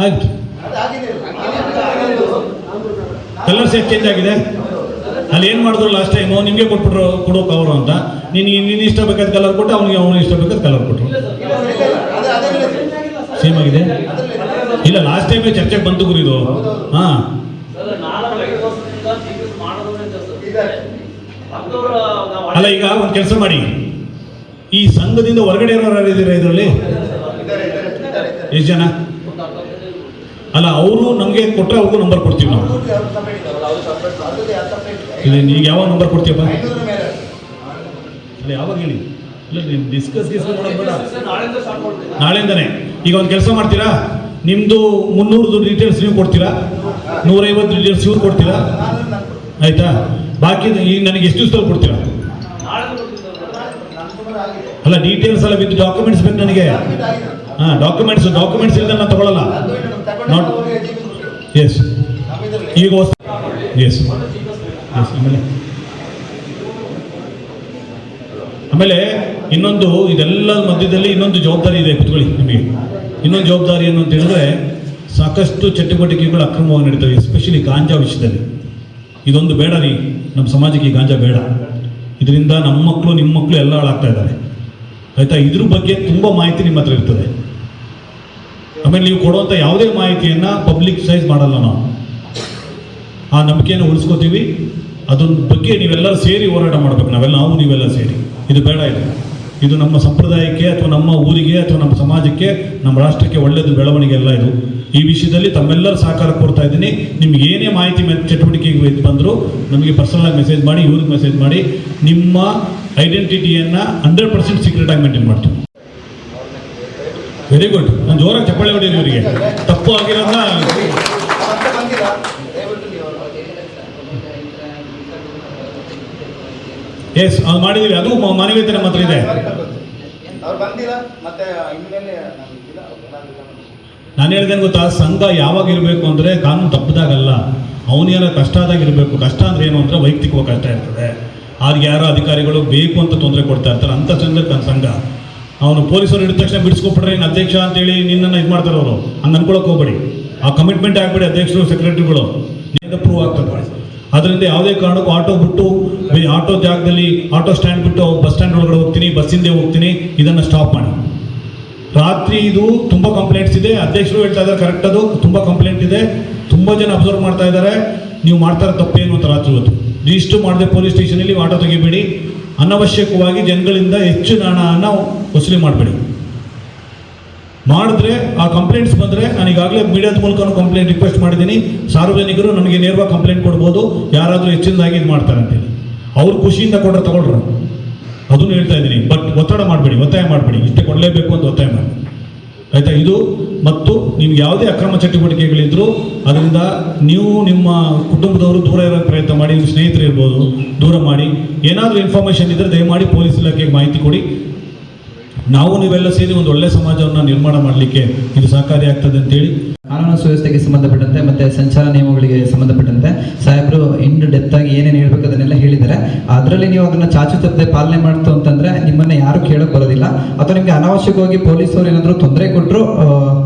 ಆಯ್ತು. ಕಲರ್ಸ್ ಎಕ್ಸ್ಚೇಂಜ್ ಆಗಿದೆ. ಅಲ್ಲಿ ಏನು ಮಾಡಿದ್ರು ಲಾಸ್ಟ್ ಟೈಮು, ನಿಮಗೆ ಕೊಡೋಕೆ ಅವರು ಅಂತ. ನೀನು ಇಷ್ಟ ಬೇಕಾದ ಕಲರ್ ಕೊಟ್ಟು ಅವನಿಗೆ ಇಷ್ಟ ಬೇಕಾದ ಕಲರ್ ಕೊಟ್ಟರು. ಸೇಮ್ ಆಗಿದೆ. ಇಲ್ಲ ಲಾಸ್ಟ್ ಟೈಮೇ ಚರ್ಚೆಗೆ ಬಂತು ಗುರು ಇದು. ಹಾಂ ಅಲ್ಲ, ಈಗ ಒಂದು ಕೆಲಸ ಮಾಡಿ, ಈ ಸಂಘದಿಂದ ಹೊರಗಡೆ ಇರೋರು ಇದ್ದೀರಾ ಇದರಲ್ಲಿ? ಎಷ್ಟು ಜನ? ಅಲ್ಲ, ಅವರು ನಮಗೆ ಕೊಟ್ಟರೆ ಅವ್ರಿಗೂ ನಂಬರ್ ಕೊಡ್ತೀವಿ ನಾವು. ಇಲ್ಲ, ಈಗ ಯಾವಾಗ ನಂಬರ್ ಕೊಡ್ತೀಯಪ್ಪ? ಅಲ್ಲ, ಯಾವಾಗ ಹೇಳಿ? ಇಲ್ಲ, ನೀವು ಡಿಸ್ಕಸ್ ಮಾಡೋದು ಬೇಡ, ನಾಳೆಯಿಂದನೇ. ಈಗ ಒಂದು ಕೆಲಸ ಮಾಡ್ತೀರಾ, ನಿಮ್ಮದು 300 ಡೀಟೇಲ್ಸ್ ನೀವು ಕೊಡ್ತೀರಾ, 150 ಡೀಟೇಲ್ಸ್ ಇವ್ರು ಕೊಡ್ತೀರಾ, ಆಯಿತಾ? ಬಾಕಿ ಈಗ ನನಗೆ ಎಷ್ಟು ದಿವಸದಲ್ಲಿ ಕೊಡ್ತೀರಾ? ಅಲ್ಲ, ಡೀಟೇಲ್ಸ್ ಎಲ್ಲ ವಿತ್ ಡಾಕ್ಯುಮೆಂಟ್ಸ್ ಬೇಕು ನನಗೆ. ಹಾಂ, ಡಾಕ್ಯುಮೆಂಟ್ಸ್ ಇಲ್ಲದೆ ನಾನು ತಗೊಳ್ಳಲ್ಲ. ಎಸ್ ಈಗ ಎಸ್ ಎಸ್ ಆಮೇಲೆ ಇನ್ನೊಂದು ಇದೆಲ್ಲ ಮಧ್ಯದಲ್ಲಿ ಇನ್ನೊಂದು ಜವಾಬ್ದಾರಿ ಇದೆ, ಕುತ್ಕೊಳ್ಳಿ. ನಿಮಗೆ ಇನ್ನೊಂದು ಜವಾಬ್ದಾರಿ ಏನು ಅಂತ ಹೇಳಿದ್ರೆ, ಸಾಕಷ್ಟು ಚಟುವಟಿಕೆಗಳು ಅಕ್ರಮವಾಗಿ ನಡೀತವೆ, ಎಸ್ಪೆಷಲಿ ಗಾಂಜಾ ವಿಷಯದಲ್ಲಿ. ಇದೊಂದು ಬೇಡ ರೀ, ನಮ್ಮ ಸಮಾಜಕ್ಕೆ ಈ ಗಾಂಜಾ ಬೇಡ. ಇದರಿಂದ ನಮ್ಮ ಮಕ್ಕಳು ನಿಮ್ಮ ಮಕ್ಕಳು ಎಲ್ಲ ಹಾಳಾಗ್ತಾ ಇದ್ದಾರೆ, ಆಯಿತಾ? ಇದ್ರ ಬಗ್ಗೆ ತುಂಬ ಮಾಹಿತಿ ನಿಮ್ಮ ಹತ್ರ ಇರ್ತದೆ. ಆಮೇಲೆ ನೀವು ಕೊಡುವಂಥ ಯಾವುದೇ ಮಾಹಿತಿಯನ್ನು ಪಬ್ಲಿಕ್ ಸೈಜ್ ಮಾಡಲ್ಲ ನಾವು. ಆ ನಂಬಿಕೆಯನ್ನು ಉಳಿಸ್ಕೋತೀವಿ. ಅದ್ರ ಬಗ್ಗೆ ನೀವೆಲ್ಲರೂ ಸೇರಿ ಹೋರಾಟ ಮಾಡಬೇಕು. ನಾವು ನೀವೆಲ್ಲ ಸೇರಿ ಇದು ಬೇಡ, ಇದು ನಮ್ಮ ಸಂಪ್ರದಾಯಕ್ಕೆ ಅಥವಾ ನಮ್ಮ ಊರಿಗೆ ಅಥವಾ ನಮ್ಮ ಸಮಾಜಕ್ಕೆ, ನಮ್ಮ ರಾಷ್ಟ್ರಕ್ಕೆ ಒಳ್ಳೆಯದು, ಬೆಳವಣಿಗೆ ಎಲ್ಲ ಇದು. ಈ ವಿಷಯದಲ್ಲಿ ತಮ್ಮೆಲ್ಲರ ಸಹಕಾರ ಕೊಡ್ತಾ ಇದ್ದೀನಿ. ನಿಮ್ಗೆ ಏನೇ ಮಾಹಿತಿ ಚಟುವಟಿಕೆಗೆ ಬಂದರೂ ನಮಗೆ ಪರ್ಸನಲಾಗಿ ಮೆಸೇಜ್ ಮಾಡಿ, ಇವ್ರಿಗೆ ಮೆಸೇಜ್ ಮಾಡಿ. ನಿಮ್ಮ ಐಡೆಂಟಿಟಿಯನ್ನು 100% ಸೀಕ್ರೆಟಾಗಿ ಮೇಂಟೈನ್ ಮಾಡ್ತೀವಿ. Very good. ನಾನು ಜೋರಾಗಿ ಚಪ್ಪಾಳೆ ಹೊಡೆಯೋದು ಇವರಿಗೆ. ತಪ್ಪು ಆಗಿರೋದನ್ನ ಎಸ್ ಅದು ಮಾಡಿದ್ದೀವಿ. ಅದು ಮಾನವೀಯತೆ ನಮ್ಮ ಹತ್ರ ಇದೆ. ನಾನು ಹೇಳ್ದೇನು ಗೊತ್ತಾ, ಸಂಘ ಯಾವಾಗ ಇರಬೇಕು ಅಂದರೆ ಕಾನೂನು ತಪ್ಪದಾಗಲ್ಲ, ಅವನೇನೋ ಕಷ್ಟ ಆದಾಗಿರಬೇಕು. ಕಷ್ಟ ಅಂದರೆ ಏನು ಅಂದರೆ ವೈಯಕ್ತಿಕವಾಗಿ ಕಷ್ಟ ಇರ್ತದೆ. ಅವ್ರಿಗೆ ಯಾರೋ ಅಧಿಕಾರಿಗಳು ಬೇಕು ಅಂತ ತೊಂದರೆ ಕೊಡ್ತಾ ಇರ್ತಾರೆ, ಅಂಥ ಸಂಘ. ಅವನು ಪೊಲೀಸರು ಹಿಡಿದ ತಕ್ಷಣ ಬಿಡಿಸ್ಕೊಬಿಟ್ರೆ ನೀನು ಅಧ್ಯಕ್ಷ ಅಂತೇಳಿ ನಿನ್ನನ್ನು ಇದು ಮಾಡ್ತಾರೆ ಅವರು. ಹಂಗೆ ಅನ್ಕೊಳಕ್ಕೆ ಹೋಗ್ಬೇಡಿ. ಆ ಕಮಿಟ್ಮೆಂಟ್ ಆಗಬೇಡಿ ಅಧ್ಯಕ್ಷರು, ಸೆಕ್ರೆಟರಿಗಳು. ಪ್ರೂವ್ ಆಗ್ತದೆ. ಅದರಿಂದ ಯಾವುದೇ ಕಾರಣಕ್ಕೂ ಆಟೋ ಬಿಟ್ಟು, ಆಟೋ ಜಾಗದಲ್ಲಿ ಆಟೋ ಸ್ಟ್ಯಾಂಡ್ ಬಿಟ್ಟು ಬಸ್ ಸ್ಟ್ಯಾಂಡ್ ಒಳಗಡೆ ಹೋಗ್ತೀನಿ, ಬಸ್ಸಿಂದೇ ಹೋಗ್ತೀನಿ, ಇದನ್ನು ಸ್ಟಾಪ್ ಮಾಡಿ. ರಾತ್ರಿ ಇದು ತುಂಬ ಕಂಪ್ಲೇಂಟ್ಸ್ ಇದೆ, ಅಧ್ಯಕ್ಷರು ಹೇಳ್ತಾ ಇದ್ದಾರೆ ಕರೆಕ್ಟ್, ಅದು ತುಂಬ ಕಂಪ್ಲೇಂಟ್ ಇದೆ, ತುಂಬ ಜನ ಅಬ್ಸರ್ವ್ ಮಾಡ್ತಾ ಇದ್ದಾರೆ. ನೀವು ಮಾಡ್ತಾರೆ ತಪ್ಪೇನು ಅಂತ ರಾತ್ರಿ ಹೊತ್ತು ರಿಜಿಸ್ಟರ್ ಮಾಡದೆ ಪೊಲೀಸ್ ಸ್ಟೇಷನಲ್ಲಿ ಆಟೋ ತೆಗಿಬೇಡಿ. ಅನವಶ್ಯಕವಾಗಿ ಜನಗಳಿಂದ ಹೆಚ್ಚು ಹಣವನ್ನು ವಸೂಲಿ ಮಾಡಬೇಡಿ. ಮಾಡಿದ್ರೆ ಆ ಕಂಪ್ಲೇಂಟ್ಸ್ ಬಂದರೆ, ನಾನು ಈಗಾಗಲೇ ಮೀಡಿಯಾದ ಮೂಲಕ ಕಂಪ್ಲೇಂಟ್ ರಿಕ್ವೆಸ್ಟ್ ಮಾಡಿದ್ದೀನಿ. ಸಾರ್ವಜನಿಕರು ನನಗೆ ನೇರವಾಗಿ ಕಂಪ್ಲೇಂಟ್ ಕೊಡ್ಬೋದು, ಯಾರಾದರೂ ಹೆಚ್ಚಿನದಾಗಿ ಇದು ಮಾಡ್ತಾರೆ ಅಂತೇಳಿ. ಅವ್ರು ಖುಷಿಯಿಂದ ಕೊಟ್ಟರೆ ತಗೊಳ್ರು, ಅದನ್ನು ಹೇಳ್ತಾ ಇದ್ದೀನಿ. ಬಟ್ ಒತ್ತಡ ಮಾಡಬೇಡಿ, ಒತ್ತಾಯ ಮಾಡಬೇಡಿ. ಇಷ್ಟೇ ಕೊಡಲೇಬೇಕು ಅಂತ ಒತ್ತಾಯ ಮಾಡಿ, ಆಯಿತಾ? ಇದು ಮತ್ತು ನಿಮ್ಗೆ ಯಾವುದೇ ಅಕ್ರಮ ಚಟುವಟಿಕೆಗಳಿದ್ದರೂ ಅದರಿಂದ ನೀವು ನಿಮ್ಮ ಕುಟುಂಬದವರು ದೂರ ಇರೋ ಪ್ರಯತ್ನ ಮಾಡಿ. ನಿಮ್ಮ ಸ್ನೇಹಿತರು ಇರ್ಬೋದು, ದೂರ ಮಾಡಿ. ಏನಾದರೂ ಇನ್ಫಾರ್ಮೇಷನ್ ಇದ್ದರೆ ದಯಮಾಡಿ ಪೊಲೀಸ್ ಇಲಾಖೆಗೆ ಮಾಹಿತಿ ಕೊಡಿ. ನಾವು ನೀವೆಲ್ಲ ಸೇರಿ ಒಂದು ಒಳ್ಳೆಯ ಸಮಾಜವನ್ನು ನಿರ್ಮಾಣ ಮಾಡಲಿಕ್ಕೆ ಇದು ಸಹಕಾರಿ ಆಗ್ತದೆ ಅಂತೇಳಿ. ಕಾನೂನು ಸುವ್ಯವಸ್ಥೆಗೆ ಸಂಬಂಧಪಟ್ಟಂತೆ ಮತ್ತು ಸಂಚಾರ ನಿಯಮಗಳಿಗೆ ಸಂಬಂಧಪಟ್ಟಂತೆ ಸಾಹೇಬರು ಇನ್ ಡೆಪ್ತ್ ಆಗಿ ಏನೇನು ಹೇಳ್ಬೇಕು ಅದನ್ನೆಲ್ಲ ಹೇಳಿದ್ದಾರೆ. ಅದರಲ್ಲಿ ನೀವು ಅದನ್ನು ಚಾಚು ತಪ್ಪದೆ ಪಾಲನೆ ಮಾಡ್ತು ಅಂತಂದರೆ ನಿಮ್ಮನ್ನು ಯಾರು ಕೇಳೋಕೆ ಬರೋದಿಲ್ಲ. ಅಥವಾ ನಿಮಗೆ ಅನಾವಶ್ಯಕವಾಗಿ ಪೊಲೀಸರು ಏನಾದರೂ ತೊಂದರೆ ಕೊಟ್ಟರು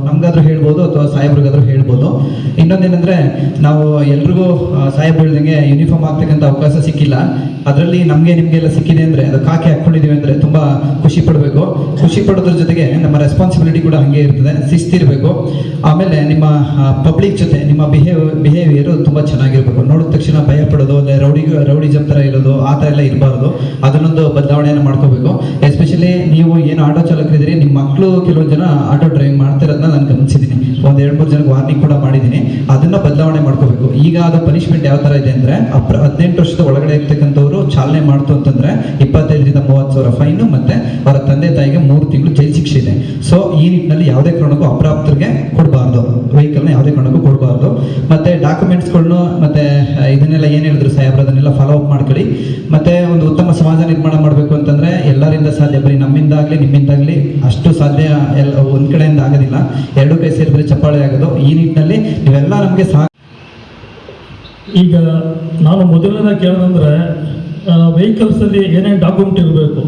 ನಮಗಾದ್ರೂ ಹೇಳ್ಬೋದು ಅಥವಾ ಸಾಹೇಬ್ರಿಗಾದ್ರೂ ಹೇಳ್ಬೋದು. ಇನ್ನೊಂದೇನೆಂದರೆ, ನಾವು ಎಲ್ರಿಗೂ ಸಾಹೇಬ್ ಹೇಳ್ದಂಗೆ ಯೂನಿಫಾರ್ಮ್ ಆಗ್ತಕ್ಕಂಥ ಅವಕಾಶ ಸಿಕ್ಕಿಲ್ಲ. ಅದರಲ್ಲಿ ನಮಗೆ ನಿಮಗೆಲ್ಲ ಸಿಕ್ಕಿದೆ ಅಂದರೆ, ಅದು ಕಾಕಿ ಹಾಕ್ಕೊಂಡಿದ್ದೀವಿ ಅಂದರೆ ತುಂಬ ಖುಷಿ ಪಡಬೇಕು. ಖುಷಿ ಪಡೋದ್ರ ಜೊತೆಗೆ ನಮ್ಮ ರೆಸ್ಪಾನ್ಸಿಬಿಲಿಟಿ ಕೂಡ ಹಾಗೆ ಇರ್ತದೆ, ಶಿಸ್ತಿರಬೇಕು. ಆಮೇಲೆ ನಿಮ್ಮ ಪಬ್ಲಿಕ್ ಜೊತೆ ನಿಮ್ಮ ಬಿಹೇವಿಯರು ತುಂಬ ಚೆನ್ನಾಗಿರ್ಬೇಕು. ನೋಡಿದ ತಕ್ಷಣ ಭಯ ಪಡೋದು, ಅಲ್ಲೇ ರೌಡಿಜಮ್ ಥರ ಇರೋದು, ಆ ಥರ ಎಲ್ಲ ಇರಬಾರ್ದು. ಅದನ್ನೊಂದು ಬದಲಾವಣೆಯನ್ನು ಮಾಡ್ಕೋಬೇಕು. ಎಸ್ಪೆಷಲಿ ನೀವು ಏನು ಆಟೋ ಚಾಲಕರಿದ್ದೀರಿ, ನಿಮ್ಮ ಮಕ್ಕಳು ಕೆಲವೊಂದು ಜನ ಆಟೋ ಡ್ರೈವಿಂಗ್ ಮಾಡ್ತಿರೋದನ್ನ ನಾನು ಗಮನಿಸಿದ್ದೀನಿ. ಒಂದು 2-3 ಜನಕ್ಕೆ ವಾರ್ನಿಂಗ್ ಕೂಡ ಮಾಡಿದ್ದೀನಿ. ಅದನ್ನು ಬದಲಾವಣೆ ಮಾಡ್ಕೋಬೇಕು. ಈಗ ಅದು ಪನಿಷ್ಮೆಂಟ್ ಯಾವ ಥರ ಇದೆ ಅಂದರೆ, 18 ವರ್ಷದ ಒಳಗಡೆ ಇರ್ತಕ್ಕಂಥವ್ರು ಚಾಲನೆ ಮಾಡ್ತು ಅಂತಂದರೆ 25,000 ರಿಂದ 30,000 ಫೈನು ಮತ್ತು ಅವರ ತಂದೆ ತಾಯಿಗೆ 3 ತಿಂಗಳು ಜೈಲು ಶಿಕ್ಷೆ ಇದೆ. ಸೊ ಈ ನಿಟ್ಟಿನಲ್ಲಿ ಯಾವುದೇ ಕಾರಣಕ್ಕೂ ಅಪ್ರಾಪ್ತರಿಗೆ ಕೊಡಬಾರ್ದು, ವೆಹಿಕಲ್ನ ಯಾವುದೇ ಕಾರಣಕ್ಕೂ ಕೊಡಬಾರ್ದು. ಮತ್ತು ಡಾಕ್ಯುಮೆಂಟ್ಸ್ಗಳನ್ನು ಮತ್ತು ಇದನ್ನೆಲ್ಲ ಏನು ಹೇಳಿದ್ರು ಸಾಹೇಬ್ರು, ಅದನ್ನೆಲ್ಲ ಫಾಲೋ ಅಪ್ ಮಾಡ್ಕೊಳ್ಳಿ. ಮತ್ತು ಒಂದು ಉತ್ತಮ ಸಮಾಜ ನಿರ್ಮಾಣ ಮಾಡಬೇಕು ಅಂತಂದರೆ ಎಲ್ಲರಿಂದ ಸಾಧ್ಯ, ಬರೀ ನಮ್ಮಿಂದಾಗಲಿ ನಿಮ್ಮಿಂದಾಗಲಿ ಅಷ್ಟು ಸಾಧ್ಯ ಎಲ್ಲ ಒಂದು ಕಡೆಯಿಂದ ಆಗೋದಿಲ್ಲ. 2 ಕೈ ಸೇರಿದ್ರೆ ಚಪ್ಪಾಳೆ ಆಗೋದು. ಈ ನಿಟ್ಟಿನಲ್ಲಿ ನೀವೆಲ್ಲ ನಮಗೆ ಈಗ ನಾನು ಮೊದಲನೇದಾಗಿ ಕೇಳೋದಂದರೆ, ವೆಹಿಕಲ್ಸಲ್ಲಿ ಏನೇನು ಡಾಕ್ಯುಮೆಂಟ್ ಇರಬೇಕು,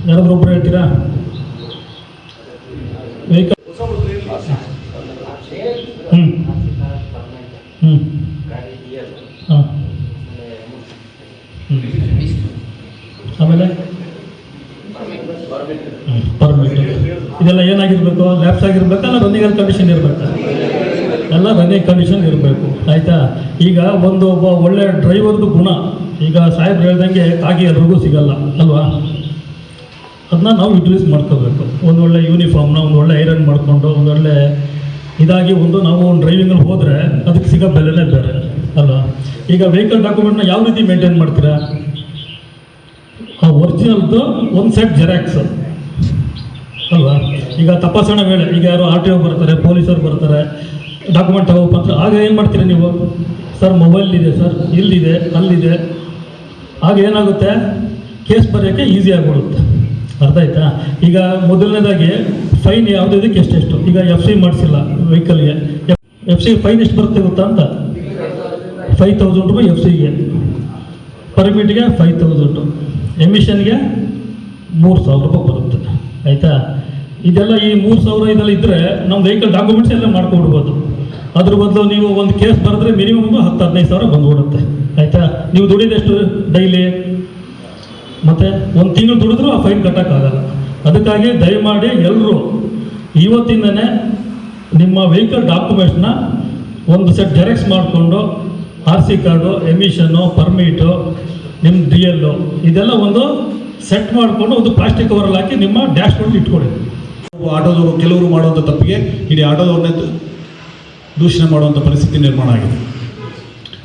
ಯಾರಾದ್ರೂ ಒಬ್ಬರು ಹೇಳ್ತೀರಾ? ವೆಹಿಕಲ್ ಹಾಂ, ಆಮೇಲೆ ಪರ್ಮಿಟ್ ಇದೆಲ್ಲ ಏನಾಗಿರ್ಬೇಕು? ಲ್ಯಾಪ್ಸ್ ಆಗಿರ್ಬೇಕಾ, ಅಲ್ಲ ರನ್ನಿಂಗ್ ಕಂಡೀಷನ್ ಇರಬೇಕಾ? ಎಲ್ಲ ರನ್ನಿಂಗ್ ಕಂಡೀಷನ್ ಇರಬೇಕು, ಆಯಿತಾ? ಈಗ ಒಬ್ಬ ಒಳ್ಳೆ ಡ್ರೈವರ್ದು ಗುಣ, ಈಗ ಸಾಹೇಬ್ರು ಹೇಳ್ದಂಗೆ ಕಾಗಿ ಎಲ್ರಿಗೂ ಸಿಗಲ್ಲ ಅಲ್ವಾ? ಅದನ್ನ ನಾವು ಯುಟಿಲೈಸ್ ಮಾಡ್ಕೋಬೇಕು. ಒಂದು ಒಳ್ಳೆ ಯೂನಿಫಾರ್ಮ್ನ ಒಂದು ಒಳ್ಳೆ ಐರನ್ ಮಾಡಿಕೊಂಡು ಒಂದೊಳ್ಳೆ ಇದಾಗಿ ನಾವು ಒಂದು ಡ್ರೈವಿಂಗಲ್ಲಿ ಹೋದರೆ ಅದಕ್ಕೆ ಸಿಗೋ ಬೆಲೆನೇ ಬೇರೆ ಅಲ್ವಾ? ಈಗ ವೆಹಿಕಲ್ ಡಾಕ್ಯುಮೆಂಟ್ನ ಯಾವ ರೀತಿ ಮೇಂಟೈನ್ ಮಾಡ್ತೀರಾ? ಆ ಒರಿಜಿನಲ್ದು ಒಂದು ಸೆಟ್ ಜೆರಾಕ್ಸ್ ಅಲ್ವಾ? ಈಗ ತಪಾಸಣೆ ವೇಳೆ ಈಗ ಯಾರು RTO ಬರ್ತಾರೆ, ಪೊಲೀಸರು ಬರ್ತಾರೆ, ಡಾಕ್ಯುಮೆಂಟ್ ತಗೋಬೇಕು ಅಂತ, ಆಗ ಏನು ಮಾಡ್ತೀರಾ ನೀವು? ಸರ್ ಮೊಬೈಲ್ ಇದೆ ಸರ್, ಇಲ್ಲಿದೆ ಅಲ್ಲಿದೆ. ಆಗ ಏನಾಗುತ್ತೆ, ಕೇಸ್ ಬರೆಯೋಕ್ಕೆ ಈಸಿ ಆಗಿಬಿಡುತ್ತೆ. ಅರ್ಥ ಆಯ್ತಾ? ಈಗ ಮೊದಲನೇದಾಗಿ ಫೈನ್ ಯಾವುದಕ್ಕೆ ಎಷ್ಟೆಷ್ಟು, ಈಗ FC ಮಾಡಿಸಿಲ್ಲ ವೆಹಿಕಲ್ಗೆ, ಎಫ್ ಸಿ ಫೈನ್ ಎಷ್ಟು ಬರುತ್ತೆ ಗೊತ್ತಾ ಅಂತ, 5,000 ರೂಪಾಯಿ ಎಫ್ ಸಿಗೆ, ಪರ್ಮಿಟ್ಗೆ 5,000, ಎಮಿಷನ್ಗೆ 3,000 ರೂಪಾಯಿ ಬರುತ್ತೆ. ಆಯಿತಾ? ಇದೆಲ್ಲ ಈ 3,000 ಇದೆಲ್ಲ ಇದ್ದರೆ ನಮ್ಮ ವೆಹಿಕಲ್ ಡಾಕ್ಯುಮೆಂಟ್ಸ್ ಎಲ್ಲ ಮಾಡ್ಕೊಡ್ಬೋದು. ಅದ್ರ ಬದಲು ನೀವು ಒಂದು ಕೇಸ್ ಬರೆದ್ರೆ ಮಿನಿಮಮ್ 10-15 ಸಾವಿರ ಬಂದ್ಬಿಡುತ್ತೆ. ಆಯಿತಾ? ನೀವು ದುಡಿದೆಷ್ಟು ಡೈಲಿ, ಮತ್ತು ಒಂದು ತಿಂಗಳು ದುಡಿದ್ರೂ ಆ ಫೈನ್ ಕಟ್ಟೋಕ್ಕಾಗಲ್ಲ. ಅದಕ್ಕಾಗಿ ದಯಮಾಡಿ ಎಲ್ಲರೂ ಇವತ್ತಿಂದನೇ ನಿಮ್ಮ ವೆಹಿಕಲ್ ಡಾಕ್ಯುಮೆಂಟ್ಸ್ನ ಒಂದು ಸೆಟ್ ಜೆರಾಕ್ಸ್ ಮಾಡಿಕೊಂಡು RC ಕಾರ್ಡು, ಎಮಿಷನ್ನು, ಪರ್ಮಿಟು, ನಿಮ್ಮ DL ಇದೆಲ್ಲ ಒಂದು ಸೆಟ್ ಮಾಡಿಕೊಂಡು ಒಂದು ಪ್ಲಾಸ್ಟಿಕ್ ಕವರಲ್ಲಿ ಹಾಕಿ ನಿಮ್ಮ ಡ್ಯಾಶ್ ಬೋರ್ಡ್ ಇಟ್ಕೊಳ್ಳಿ. ಆಟೋದವರು ಕೆಲವರು ಮಾಡುವಂಥ ತಪ್ಪಿಗೆ ಇಡೀ ಆಟೋದವ್ರನ್ನೇ ದೂಷಣೆ ಮಾಡುವಂಥ ಪರಿಸ್ಥಿತಿ ನಿರ್ಮಾಣ ಆಗಿದೆ.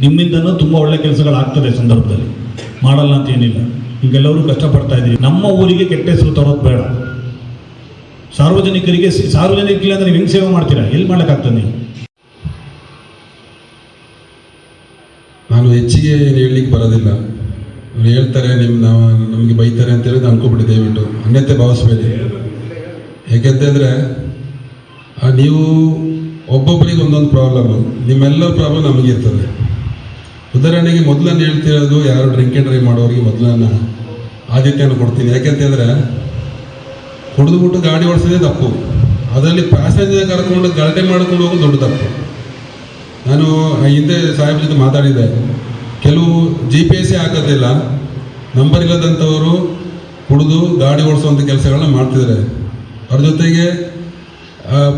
ನಿಮ್ಮಿಂದನೂ ತುಂಬ ಒಳ್ಳೆ ಕೆಲಸಗಳಾಗ್ತದೆ ಸಂದರ್ಭದಲ್ಲಿ, ಮಾಡಲ್ಲ ಅಂತ ಏನಿಲ್ಲ. ಈಗೆಲ್ಲರೂ ಕಷ್ಟಪಡ್ತಾ ಇದ್ದೀವಿ. ನಮ್ಮ ಊರಿಗೆ ಕೆಟ್ಟ ಹೆಸರು ತರೋದು ಬೇಡ. ಸಾರ್ವಜನಿಕರಿಗೆ ಅಂದರೆ ನೀವು ಹೆಂಗೆ ಸೇವೆ ಮಾಡ್ತೀರಾ? ಎಲ್ಲಿ ಮಾಡೋಕ್ಕಾಗ್ತದೆ ನೀವು? ನಾನು ಹೆಚ್ಚಿಗೆ ಏನು ಹೇಳಲಿಕ್ಕೆ ಬರೋದಿಲ್ಲ. ಅವ್ರು ಹೇಳ್ತಾರೆ ನಮಗೆ ಬೈತಾರೆ ಅಂತ ಹೇಳಿದ್ರೆ ಅನ್ಕೊಬಿಡಿ, ದಯವಿಟ್ಟು ಅನ್ಯತೆ ಭಾವಿಸ್ಬೇಡಿ. ಏಕೆಂತಂದರೆ ನೀವು ಒಬ್ಬೊಬ್ಬರಿಗೆ ಒಂದೊಂದು ಪ್ರಾಬ್ಲಮ್ಮು, ನಿಮ್ಮೆಲ್ಲರ ಪ್ರಾಬ್ಲಮ್ ನಮಗಿರ್ತದೆ. ಉದಾಹರಣೆಗೆ ಮೊದಲನ್ನು ಹೇಳ್ತಿರೋದು, ಯಾರು ಡ್ರಿಂಕ್ ಆ್ಯಂಡ್ ಡ್ರೈವ್ ಮಾಡೋರಿಗೆ ಮೊದಲನ್ನು ಆದ್ಯತೆಯನ್ನು ಕೊಡ್ತೀನಿ. ಯಾಕೆಂತಂದರೆ ಕುಡಿದುಬಿಟ್ಟು ಗಾಡಿ ಓಡಿಸೋದೇ ತಪ್ಪು, ಅದರಲ್ಲಿ ಪ್ಯಾಸೆಂಜರ್ ಕರ್ಕೊಂಡು ಗಲಾಟೆ ಮಾಡ್ಕೊಂಡು ಹೋಗೋದು ದೊಡ್ಡ ತಪ್ಪು. ನಾನು ಹಿಂದೆ ಸಾಹೇಬ್ರ ಜೊತೆ ಮಾತಾಡಿದ್ದೆ, ಕೆಲವು GPS ಹಾಕೋದಿಲ್ಲ, ನಂಬರ್ ಇಲ್ಲದಂಥವರು ಕುಡಿದು ಗಾಡಿ ಓಡಿಸುವಂಥ ಕೆಲಸಗಳನ್ನ ಮಾಡ್ತಿದ್ದಾರೆ. ಅವ್ರ ಜೊತೆಗೆ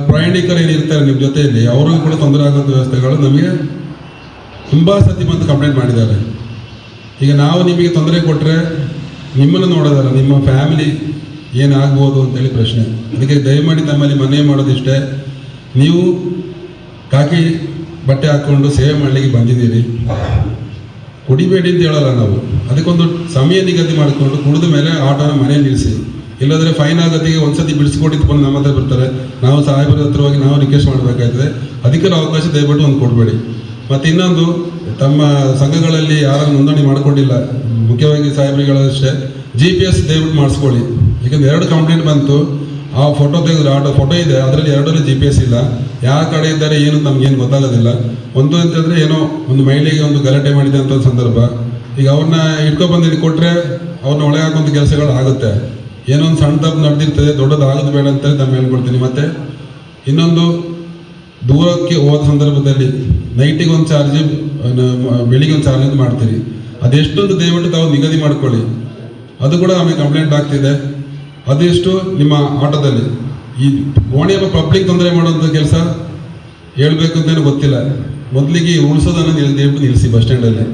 ಪ್ರಯಾಣಿಕರು ಏನಿರ್ತಾರೆ ನಿಮ್ಮ ಜೊತೆಯಲ್ಲಿ, ಅವ್ರಿಗೂ ಕೂಡ ತೊಂದರೆ ಆಗೋಂಥ ವ್ಯವಸ್ಥೆಗಳು ನಮಗೆ ತುಂಬ ಸತಿ ಬಂದು ಕಂಪ್ಲೇಂಟ್ ಮಾಡಿದ್ದಾರೆ. ಈಗ ನಾವು ನಿಮಗೆ ತೊಂದರೆ ಕೊಟ್ಟರೆ ನಿಮ್ಮನ್ನು ನೋಡೋದಲ್ಲ, ನಿಮ್ಮ ಫ್ಯಾಮಿಲಿ ಏನಾಗ್ಬೋದು ಅಂತೇಳಿ ಪ್ರಶ್ನೆ. ಅದಕ್ಕೆ ದಯಮಾಡಿ ನಮ್ಮಲ್ಲಿ ಮನವಿ ಮಾಡೋದಿಷ್ಟೇ, ನೀವು ಕಾಕಿ ಬಟ್ಟೆ ಹಾಕ್ಕೊಂಡು ಸೇವೆ ಮಾಡಲಿಕ್ಕೆ ಬಂದಿದ್ದೀರಿ, ಕುಡಿಬೇಡಿ ಅಂತ ಹೇಳಲ್ಲ ನಾವು. ಅದಕ್ಕೊಂದು ಸಮಯ ನಿಗದಿ ಮಾಡಿಕೊಂಡು ಕುಡಿದ ಮೇಲೆ ಆಟೋನ ಮನೆಯಲ್ಲಿ ನಿಲ್ಲಿಸಿ, ಇಲ್ಲಾಂದರೆ ಫೈನ್ ಆಗೋದಿಗೆ ಒಂದ್ಸತಿ ಬಿಡಿಸ್ಕೊಟ್ಟಿದ್ದು ಬಂದು ನಮ್ಮ ಹತ್ರ ಬರ್ತಾರೆ, ನಾವು ಸಾಹೇಬರ ಹತ್ರ ಹೋಗಿ ನಾವು ರಿಕ್ವೆಸ್ಟ್ ಮಾಡಬೇಕಾಗ್ತದೆ. ಅದಕ್ಕೆ ಅವಕಾಶ ದಯವಿಟ್ಟು ಒಂದು ಕೊಡಬೇಡಿ. ಮತ್ತು ಇನ್ನೊಂದು, ತಮ್ಮ ಸಂಘಗಳಲ್ಲಿ ಯಾರನ್ನು ನೋಂದಣಿ ಮಾಡಿಕೊಂಡಿಲ್ಲ, ಮುಖ್ಯವಾಗಿ ಸಾಹೇಬರುಗಳಷ್ಟೇ, GPS ದಯವಿಟ್ಟು ಮಾಡಿಸ್ಕೊಳ್ಳಿ. ಯಾಕಂದರೆ 2 ಕಂಪ್ಲೇಂಟ್ ಬಂತು, ಆ ಫೋಟೋ ತೆಗೆದ್ರೆ ಆಟೋ ಫೋಟೋ ಇದೆ, ಅದರಲ್ಲಿ 2ರಲ್ಲಿ GPS ಇಲ್ಲ. ಯಾವ ಕಡೆ ಇದ್ದಾರೆ ಏನು ನಮಗೇನು ಗೊತ್ತಾಗೋದಿಲ್ಲ. ಒಂದು ಅಂತಂದರೆ ಏನೋ ಒಂದು ಮಹಿಳೆಗೆ ಒಂದು ಗಲಾಟೆ ಮಾಡಿದೆ ಅಂತ ಒಂದು ಸಂದರ್ಭ, ಈಗ ಅವ್ರನ್ನ ಇಟ್ಕೊಬಂದು ಇಲ್ಲಿ ಕೊಟ್ಟರೆ ಅವ್ರನ್ನ ಒಳಗೆ ಹಾಕುವಂಥ ಕೆಲಸಗಳು ಆಗುತ್ತೆ. ಏನೋ ಒಂದು ಸಣ್ಣ ತಪ್ಪು ನಡೆದಿರ್ತದೆ, ದೊಡ್ಡದು ಆಗೋದು ಬೇಡ ಅಂತೇಳಿ ನಾನು ಹೇಳ್ಕೊಡ್ತೀನಿ. ಮತ್ತು ಇನ್ನೊಂದು, ದೂರಕ್ಕೆ ಹೋದ ಸಂದರ್ಭದಲ್ಲಿ ನೈಟಿಗೆ ಒಂದು ಚಾರ್ಜ್, ಬೆಳಿಗ್ಗೆ ಒಂದು ಚಾರ್ಜ್ ಮಾಡ್ತೀರಿ, ಅದೆಷ್ಟೊಂದು ದಯವಿಟ್ಟು ತಾವು ನಿಗದಿ ಮಾಡ್ಕೊಳ್ಳಿ. ಅದು ಕೂಡ ಆಮೇಲೆ ಕಂಪ್ಲೇಂಟ್ ಆಗ್ತಿದೆ. ಅದೆಷ್ಟು ನಿಮ್ಮ ಆಟೋದಲ್ಲಿ ಈ ಓಣಿಯಪ್ಪ ಪಬ್ಲಿಕ್ ತೊಂದರೆ ಮಾಡುವಂಥ ಕೆಲಸ ಹೇಳ್ಬೇಕು ಅಂತೇನು ಗೊತ್ತಿಲ್ಲ. ಮೊದಲಿಗೆ ಉಳಿಸೋದನ್ನು ದಯವಿಟ್ಟು ನಿಲ್ಲಿಸಿ ಬಸ್ ಸ್ಟ್ಯಾಂಡಲ್ಲಿ.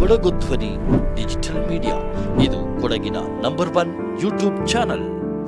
ಕೊಡಗು ಧ್ವನಿ ಡಿಜಿಟಲ್ ಮೀಡಿಯಾ, ಇದು ಕೊಡಗಿನ ನಂಬರ್ 1 ಯೂಟ್ಯೂಬ್ ಚಾನಲ್.